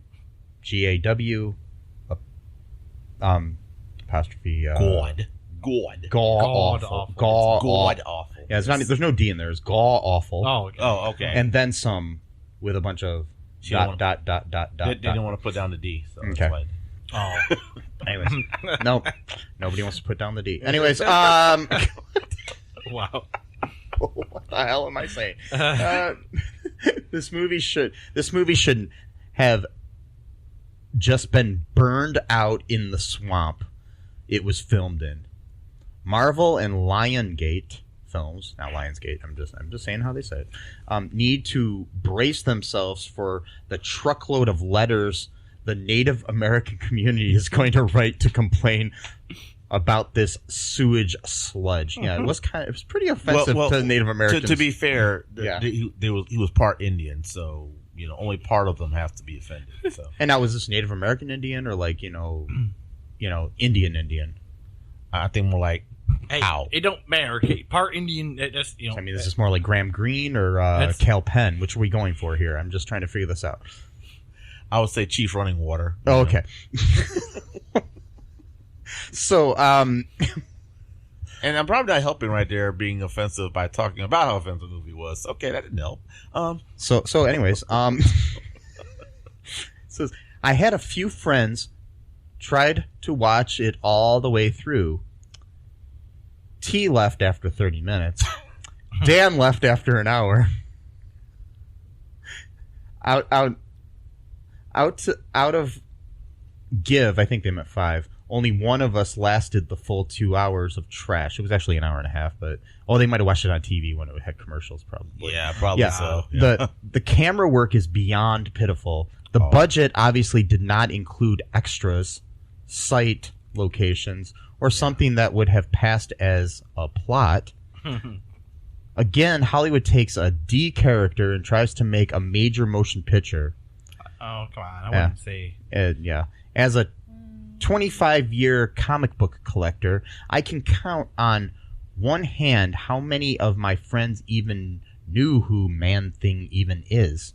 GAW apostrophe God. Gaw Awful. Gaw God Awful. awful. Yeah, there's no D in there. It's Gaw Awful. Oh, okay. Oh, okay. And then some with a bunch of dot. They didn't want to put down the D. So Okay. that's why. Oh. Anyways, no, nobody wants to put down the D. Anyways, Wow. what the hell am I saying? This movie should have just been burned out in the swamp it was filmed in. Marvel and Lionsgate films, not Lionsgate, I'm just saying how they say it, need to brace themselves for the truckload of letters the Native American community is going to write to complain about this sewage sludge. Yeah, it was pretty offensive to Native Americans. To be fair, Yeah. he was part Indian, so only part of them have to be offended. So. And now, was this Native American Indian or like Indian? I think more like Hey, cow. it don't matter. Okay, part Indian. That's I mean, this is more like Graham Greene or Cal Penn. Which are we going for here? I'm just trying to figure this out. I would say Chief Running Water. Oh, okay. So, and I'm probably not helping right there, being offensive by talking about how offensive the movie was. Okay, that didn't help. So anyways, says I had a few friends tried to watch it all the way through. T left after 30 minutes. Dan left after an hour. Out of give, I think they meant 5. Only one of us lasted the full 2 hours of trash. It was actually an hour and a half, but they might have watched it on TV when it had commercials, probably. Yeah, probably so. Yeah. The camera work is beyond pitiful. The budget obviously did not include extras, site locations, or something that would have passed as a plot. Again, Hollywood takes a D character and tries to make a major motion picture. Oh, come on. I wouldn't say. As a 25-year comic book collector, I can count on one hand how many of my friends even knew who Man-Thing even is.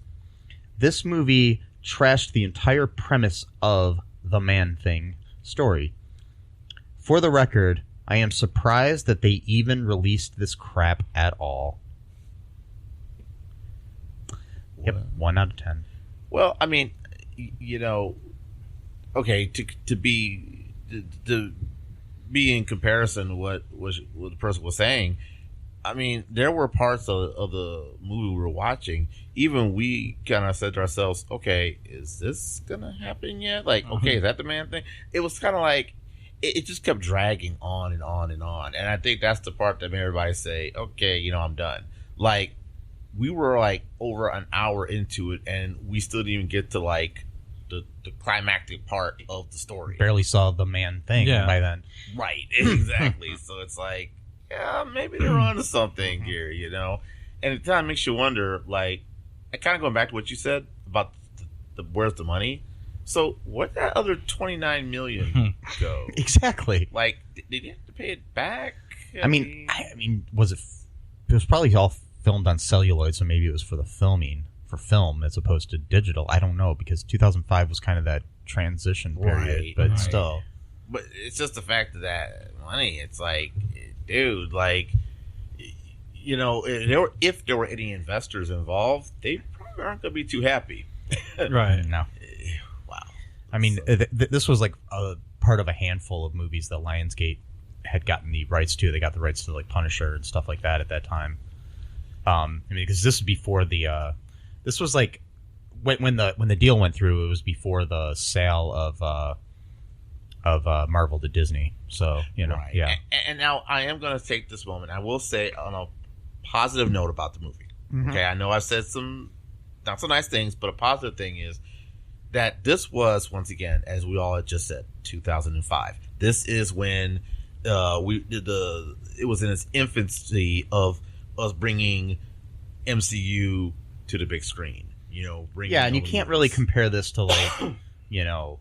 This movie trashed the entire premise of the Man-Thing story. For the record, I am surprised that they even released this crap at all. Yep, 1 out of 10. Well, I mean, okay, to be in comparison to what the person was saying, I mean, there were parts of the movie we were watching. Even we kind of said to ourselves, "Okay, is this gonna happen yet? Like, okay, is that the Man Thing?" It was kind of like it just kept dragging on and on and on. And I think that's the part that made everybody say, "Okay, I'm done." Like, we were like over an hour into it, and we still didn't even get to like the climactic part of the story. Barely saw the man thing by then. Right, exactly. So it's like, yeah, maybe they're onto something here, you know? And it kind of makes you wonder, like, kind of going back to what you said about the where's the money? So where'd that other $29 million go? Exactly. Like, did you have to pay it back? I mean, was it? It was probably all filmed on celluloid, so maybe it was for film as opposed to digital. I don't know, because 2005 was kind of that transition period, but still. But it's just the fact of that money. It's like, dude, like, you know, if there were any investors involved, they probably aren't going to be too happy. Right. No. Wow. I mean, this was like a part of a handful of movies that Lionsgate had gotten the rights to. They got the rights to like Punisher and stuff like that at that time. I mean, because this is before the this was like when the deal went through. It was before the sale of Marvel to Disney. So you know, yeah. And now I am going to take this moment. I will say on a positive note about the movie. Okay, I know I said some not so nice things, but a positive thing is that this was, once again, as we all had just said, 2005. This is when it was in its infancy of us bringing MCU to the big screen. You know, and you can't really compare this to like, you know,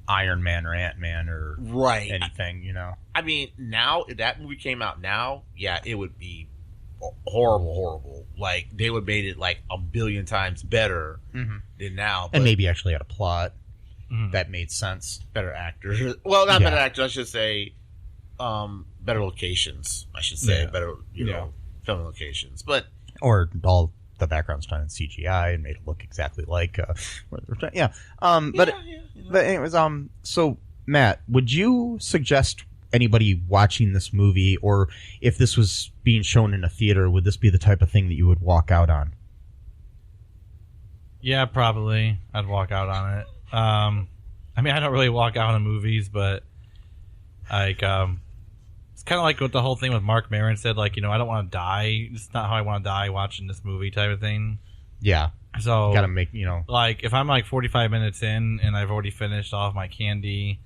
Iron Man or Ant-Man or anything. You know, I mean, now if that movie came out now, yeah, it would be horrible. Like they would have made it like a billion times better than now, and maybe actually had a plot that made sense. Better actors. Well, not better actors. I should say better locations. I should say better, you know, film locations. But or all the background's done in CGI and made it look exactly like. But anyways, so Matt, would you suggest anybody watching this movie, or if this was being shown in a theater, would this be the type of thing that you would walk out on? Yeah, probably. I'd walk out on it. I mean, I don't really walk out on movies, but like, it's kind of like what the whole thing with Mark Maron said. Like, you know, I don't want to die. It's not how I want to die watching this movie type of thing. Yeah. So gotta make, you know, like if I'm like 45 minutes in and I've already finished off my candy,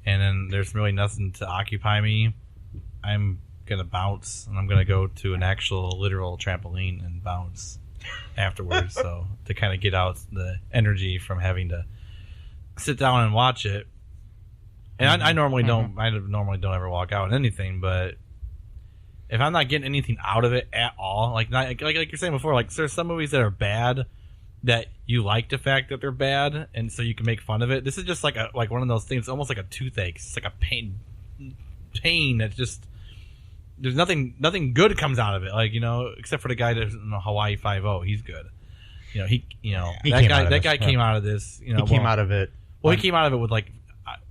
and then there's really nothing to occupy me, I'm going to bounce, and I'm going to go to an actual literal trampoline and bounce afterwards. So to kind of get out the energy from having to sit down and watch it. And I normally don't ever walk out on anything, but if I'm not getting anything out of it at all, like you're saying before, like there's some movies that are bad that you like the fact that they're bad, and so you can make fun of it. This is just like one of those things, almost like a toothache. It's like a pain that's just, there's nothing good comes out of it. Like, you know, except for the guy that's in Hawaii 5-0, he's good. You know, that guy came out of this. You know, he came out of it. Well, he came out of it with like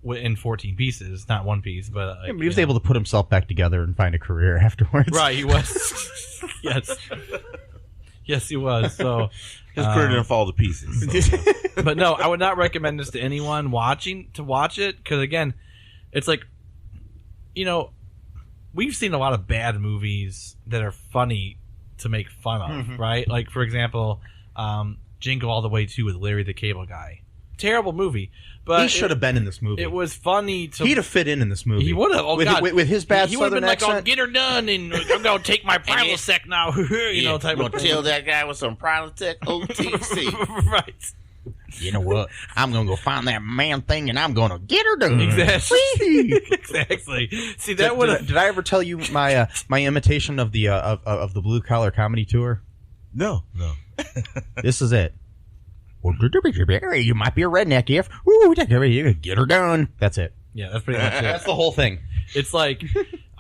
in 14 pieces, not one piece, but like, he was able to put himself back together and find a career afterwards. Right, he was. Yes, he was. So his career didn't fall to pieces. So. But no, I would not recommend this to anyone watching to watch it, because again, it's like, you know, we've seen a lot of bad movies that are funny to make fun of, right? Like, for example, Jingle All the Way 2 with Larry the Cable Guy. Terrible movie. But he should have been in this movie. It was funny to... He'd have fit in this movie. He would have. Oh, God. With his bad he Southern accent. Like, get her done, and I'm going to take my Prilosec now. You know, type of thing. Tell that guy with some Prilosec OTC. Right. You know what? I'm going to go find that man thing, and I'm going to get her done. Exactly. Exactly. See, that would have... Did I ever tell you my my imitation of the of the Blue Collar Comedy Tour? No. This is it. You might be a redneck if you get her done. That's it. Yeah, that's pretty much it. That's the whole thing. It's like,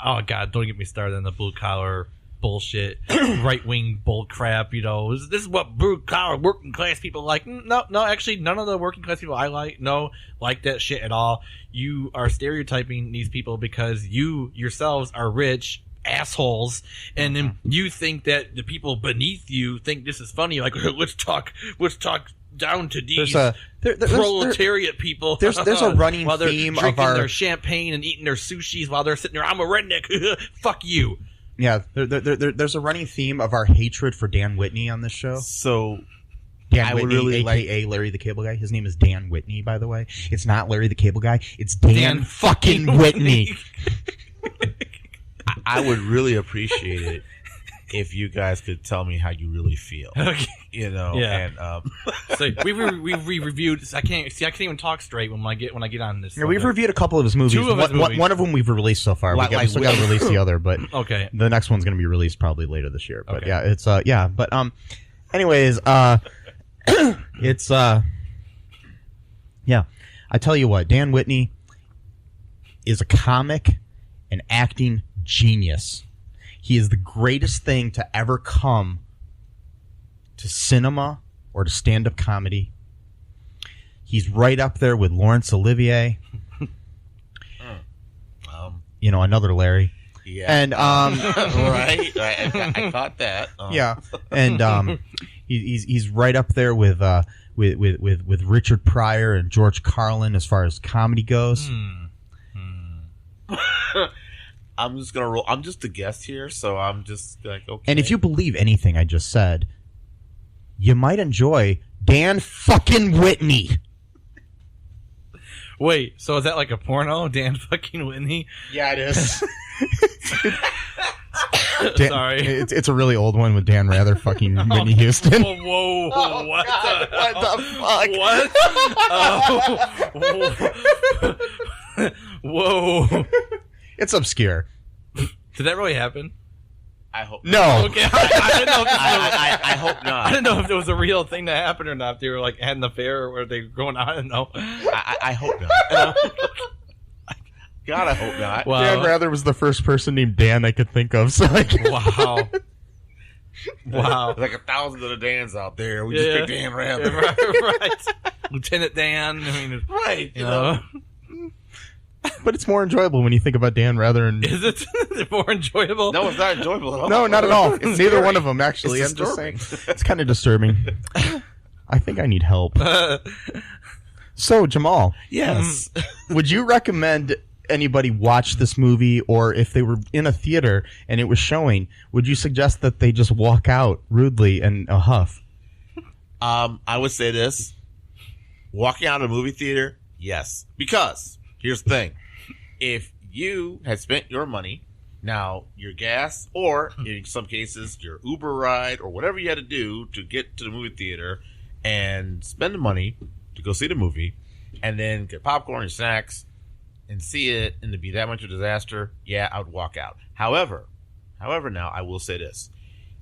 oh God, don't get me started on the blue collar bullshit, right wing bull crap. You know, this is what blue collar working class people like. No, actually, none of the working class people I like that shit at all. You are stereotyping these people because you yourselves are rich assholes, and then you think that the people beneath you think this is funny. Like, let's talk down to these proletariat people. There's a running while they're theme drinking of their champagne and eating their sushis while they're sitting there. I'm a redneck. Fuck you. Yeah, there's a running theme of our hatred for Dan Whitney on this show. So Dan I would Whitney, really a.k.a. Larry the Cable Guy. His name is Dan Whitney, by the way. It's not Larry the Cable Guy. It's Dan fucking Whitney. I would really appreciate it if you guys could tell me how you really feel. Okay. You know, Yeah. and So we reviewed. I can't even talk straight when I get on this. Yeah, we've reviewed a couple of his movies. Two of his movies. One of them we've released so far. Like- We still got to release the other, but Okay. the next one's going to be released probably later this year. But Okay. yeah, it's But anyways, it's yeah. I tell you what, Dan Whitney is a comic and acting genius. He is the greatest thing to ever come to cinema or to stand-up comedy. He's right up there with Laurence Olivier. You know, another Larry. yeah, And right. I caught that. yeah, and he's right up there with Richard Pryor and George Carlin as far as comedy goes. I'm just gonna roll. I'm just a guest here, so I'm just like, okay. And if you believe anything I just said, you might enjoy Dan fucking Whitney. Wait, so is that like a porno? Dan fucking Whitney? yeah, it is. Sorry. It's a really old one with Dan Rather fucking Whitney Houston. Whoa! What the fuck? What? Whoa! It's obscure. Did that really happen? I hope. No. Okay, I didn't know. If I hope I not. didn't know if it was a real thing that happened or not. If they were like had an affair or were they going on? I don't know. I hope not. God, I hope not. Wow. Dan Rather was the first person named Dan I could think of. So Wow. Wow. There's like 1,000 other Dans out there. We Yeah. just picked Dan Rather. Right. Lieutenant Dan. I mean, Right. you know. But it's more enjoyable when you think about Dan Rather and Is it more enjoyable? No, it's not enjoyable at all. no, not at all. It's neither one of them actually. It's I'm just saying it's kind of disturbing. I think I need help. So Jamal, Yes. would you recommend anybody watch this movie, or if they were in a theater and it was showing, would you suggest that they just walk out rudely and a huff? I would say this. Walking out of a movie theater, yes. Because, here's the thing. If you had spent your money, now your gas, or in some cases your Uber ride, or whatever you had to do to get to the movie theater and spend the money to go see the movie, and then get popcorn and snacks and see it, and to be that much of a disaster, yeah, I would walk out. However, now I will say this.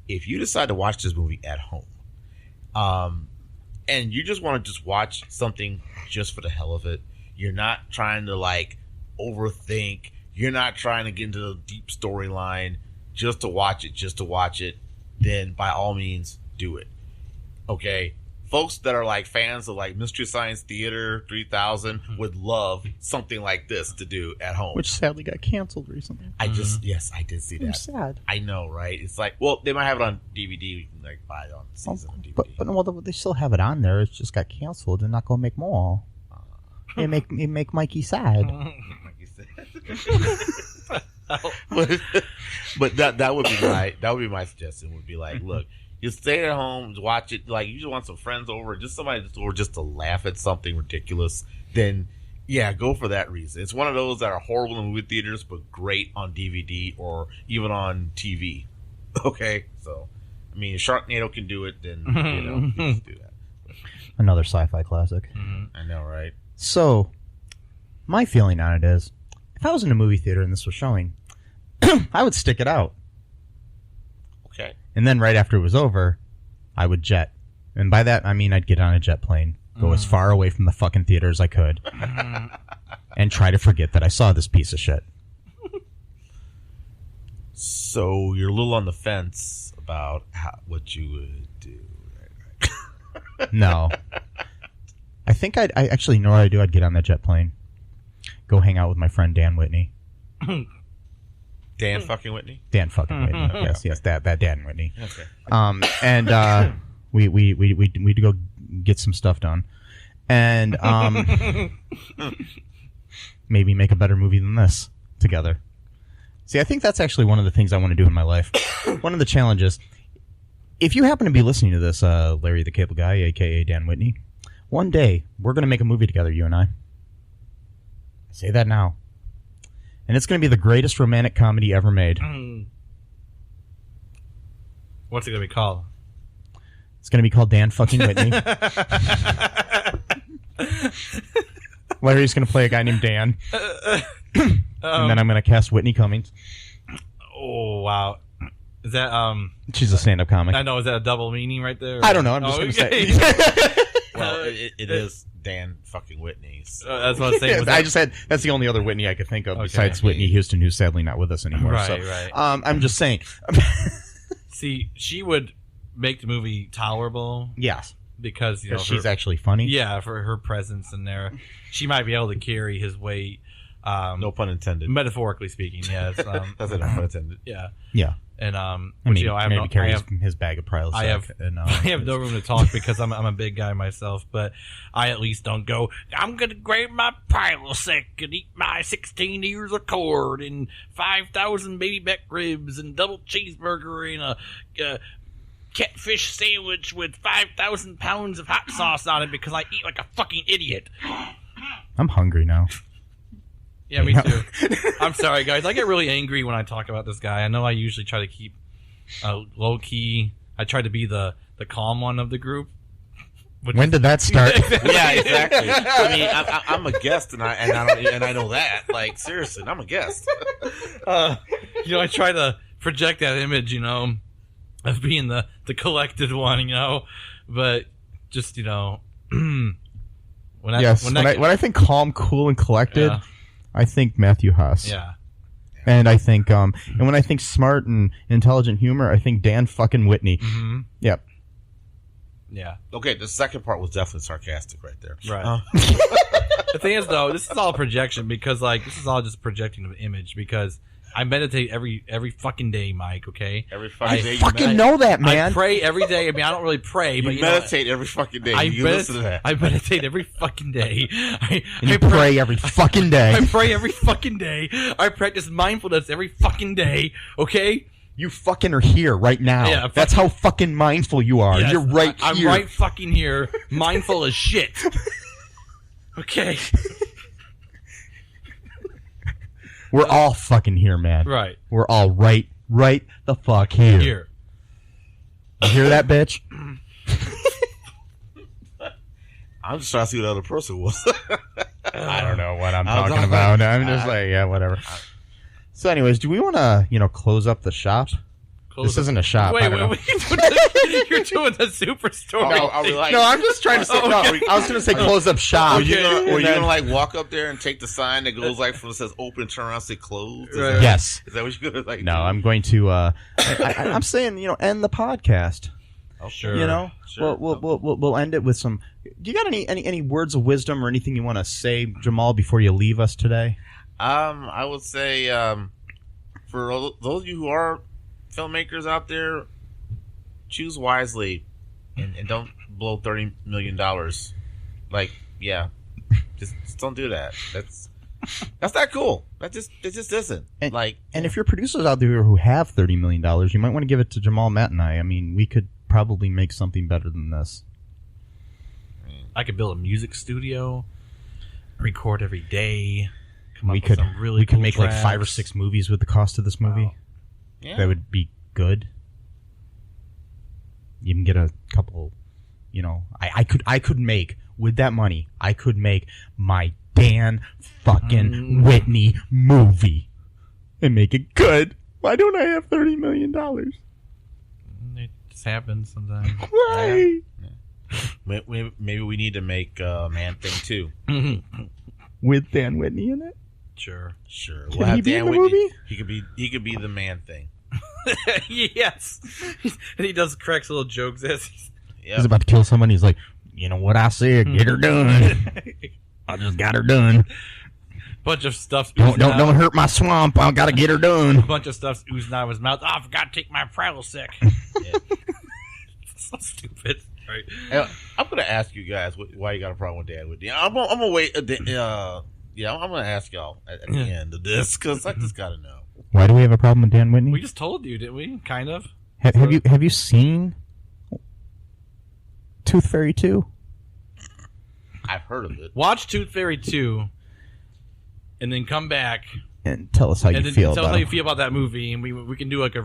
If you decide to watch this movie at home, and you just want to just watch something just for the hell of it, you're not trying to like overthink, you're not trying to get into the deep storyline, just to watch it, then by all means do it. Okay? Folks that are like fans of like Mystery Science Theater 3000 would love something like this to do at home. Which sadly got canceled recently. Yes, I did see I'm that. sad. I know, right? It's like, well, they might have it on DVD. We can like buy it on season on DVD. But well, they still have it on there. It just got canceled. They're not going to make more. It make Mikey sad. Like you said. but that would be my suggestion. Would be like, look, you stay at home, watch it. Like you just want some friends over, just somebody, or just to laugh at something ridiculous. Then, yeah, go for that reason. It's one of those that are horrible in movie theaters, but great on DVD or even on TV. Okay, so I mean, if Sharknado can do it, then you just do that. Another sci-fi classic. I know, right? So, my feeling on it is, if I was in a movie theater and this was showing, I would stick it out. Okay. And then right after it was over, I would jet. And by that, I mean I'd get on a jet plane, go as far away from the fucking theater as I could, and try to forget that I saw this piece of shit. So you're a little on the fence about what you would do. Right? No. I think I actually know what I'd do. I'd get on that jet plane, go hang out with my friend Dan Whitney. Dan fucking Whitney? Dan fucking Whitney. Yes, that Dan Whitney. Okay. And we'd go get some stuff done, and maybe make a better movie than this together. See, I think that's actually one of the things I want to do in my life. One of the challenges. if you happen to be listening to this, Larry the Cable Guy, a.k.a. Dan Whitney, one day we're going to make a movie together, you and I. Say that now. And it's going to be the greatest romantic comedy ever made. What's it going to be called? It's going to be called Dan fucking Whitney. Larry's going to play a guy named Dan. And then I'm going to cast Whitney Cummings. Oh, wow. Is that, She's a stand-up comic. I know, is that a double meaning right there? I don't know. I'm just going to say. Well, it is Dan fucking Whitney's. That's what I was saying. I just had, that's the only other Whitney I could think of besides Whitney Houston, who's sadly not with us anymore. Right. I'm just saying. See, she would make the movie tolerable. Yes. Because, she's actually funny. Yeah, for her presence in there. She might be able to carry his weight. No pun intended. Metaphorically speaking, yes. That's no pun intended. Yeah. Yeah. And I have his bag of Prilosec. I have no room to talk because I'm a big guy myself, but I at least don't go, I'm going to grab my Prilosec and eat my 16 ears of cord and 5,000 baby back ribs and double cheeseburger and a catfish sandwich with 5,000 pounds of hot sauce on it because I eat like a fucking idiot. I'm hungry now. Yeah, me too. I'm sorry, guys. I get really angry when I talk about this guy. I know I usually try to keep low key. I try to be the calm one of the group. When did that start? Yeah, exactly. I mean, I'm a guest, and I know that. Like, seriously, I'm a guest. I try to project that image, of being the collected one, but just when I think calm, cool, and collected. Yeah. I think Matthew Huss. Yeah. And I think, and when I think smart and intelligent humor, I think Dan fucking Whitney. Mm-hmm. Yep. Yeah. Okay, the second part was definitely sarcastic right there. Right. The thing is, though, this is all projection because, this is all just projecting of image because I meditate every fucking day, Mike, okay? Every fucking day. I fucking know that, man. I pray every day. I mean, I don't really pray, but you meditate every fucking day. You listen to that. I meditate every fucking day. I pray every fucking day. I pray every fucking day. I practice mindfulness every fucking day, okay? You fucking are here right now. Yeah, that's how fucking mindful you are. Yes, you're right here. I'm right fucking here, mindful as shit. Okay. We're all fucking here, man. Right. We're all right the fuck here. Here. You hear that, bitch? I'm just trying to see what the other person was. I don't know what I'm talking about. I'm just yeah, whatever. So anyways, do we want to, close up the shop? This isn't a shop. Wait, you're doing the superstore. No, I'm just trying to say. No, I was going to say close up shop. Were you gonna walk up there and take the sign that goes from it says open, turn around, say closed? Yes. Is that what you're gonna No, I'm going to. I'm saying end the podcast. Oh, sure. Sure. We'll end it with some. Do you got any words of wisdom or anything you want to say, Jamal, before you leave us today? I would say for those of you who are filmmakers out there, choose wisely and don't blow $30 million. Just don't do that. That's not cool. It just isn't. And if you're producers out there who have $30 million, you might want to give it to Jamal, Matt, and I. I mean, we could probably make something better than this. I could build a music studio, record every day. We could make like 5 or 6 movies with the cost of this movie. Wow. Yeah. That would be good. You can get a couple, I could make, with that money, I could make my Dan fucking Whitney movie and make it good. Why don't I have $30 million? It just happens sometimes. Why? Yeah. Maybe we need to make Man Thing 2. With Dan Whitney in it? Sure. Can he be in the movie? He could be the Man Thing. Yes. And he does cracks little jokes as he's about to kill someone. He's like, you know what I said? Get her done. I just got her done. Bunch of stuff. Don't hurt my swamp. I gotta get her done. A bunch of stuff's oozing out of his mouth. Oh, I forgot to take my Prilosec. So stupid. Right. I'm gonna ask you guys why you got a problem with Dan Whitney. I'm gonna wait. I'm gonna ask y'all at the end of this because I just gotta know. Why do we have a problem with Dan Whitney? We just told you, didn't we? Kind of. Have you seen Tooth Fairy 2? I've heard of it. Watch Tooth Fairy 2, and then come back And tell us how you feel tell us about how you it. feel about that movie, and we can do like a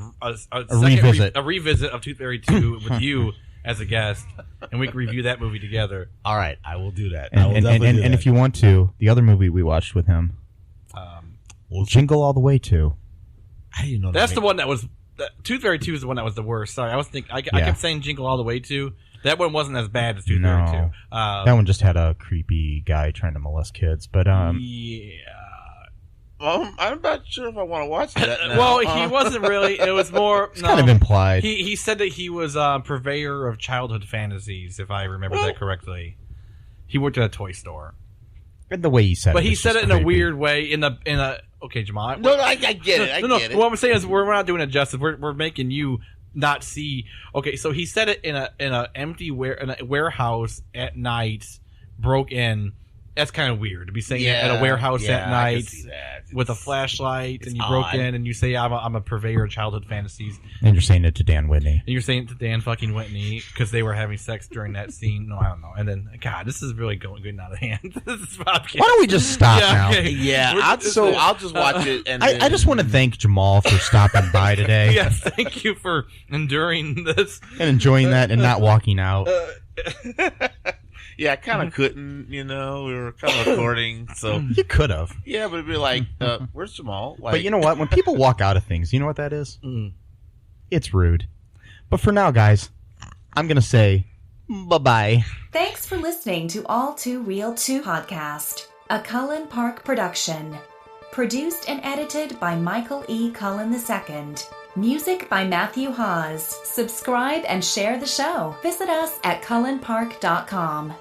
revisit. a revisit of Tooth Fairy 2 with you as a guest, and we can review that movie together. All right, I will do that. I will definitely do And that. if you want to, the other movie we watched with him, Jingle All the Way 2. I didn't know That's the one that was Tooth Fairy 2 is the one that was the worst. Sorry, I kept saying Jingle All the Way 2. That one wasn't as bad as Tooth Fairy 2. That one just had a creepy guy trying to molest kids. But yeah. I'm not sure if I want to watch that now. Well, he wasn't really. It was more. it's kind of implied. He said that he was a purveyor of childhood fantasies, if I remember that correctly. He worked at a toy store. And the way he said it. But he was said just it in a creepy. weird way. Okay, Jamal. No, I get it. I get it. What I'm saying is we're not doing it justice. We're making you not see. Okay, so he said it in a empty warehouse at night, broke in. That's kind of weird to be saying it at a warehouse at I can night see that. with a flashlight, and you odd. broke in, and you say I'm a purveyor of childhood fantasies, And you're saying it to Dan Whitney. and you're saying it to Dan fucking Whitney because they were having sex during that scene. No, I don't know. And then, God, this is really getting out of hand. This is podcast. Why don't we just stop now? Okay. Yeah, I'll just watch it. And I just want to thank Jamal for stopping by today Yes, thank you for enduring this. and enjoying that and not walking out. Yeah, I kind of couldn't. We were kind of recording, so You could have. yeah, but it'd be like, where's Jamal? Like, But you know what? When people walk out of things, you know what that is? Mm. It's rude. But for now, guys, I'm going to say bye-bye. Thanks for listening to All Too Real 2 podcast, a Cullen Park production. Produced and edited by Michael E. Cullen II. Music by Matthew Hawes. Subscribe and share the show. Visit us at cullenpark.com.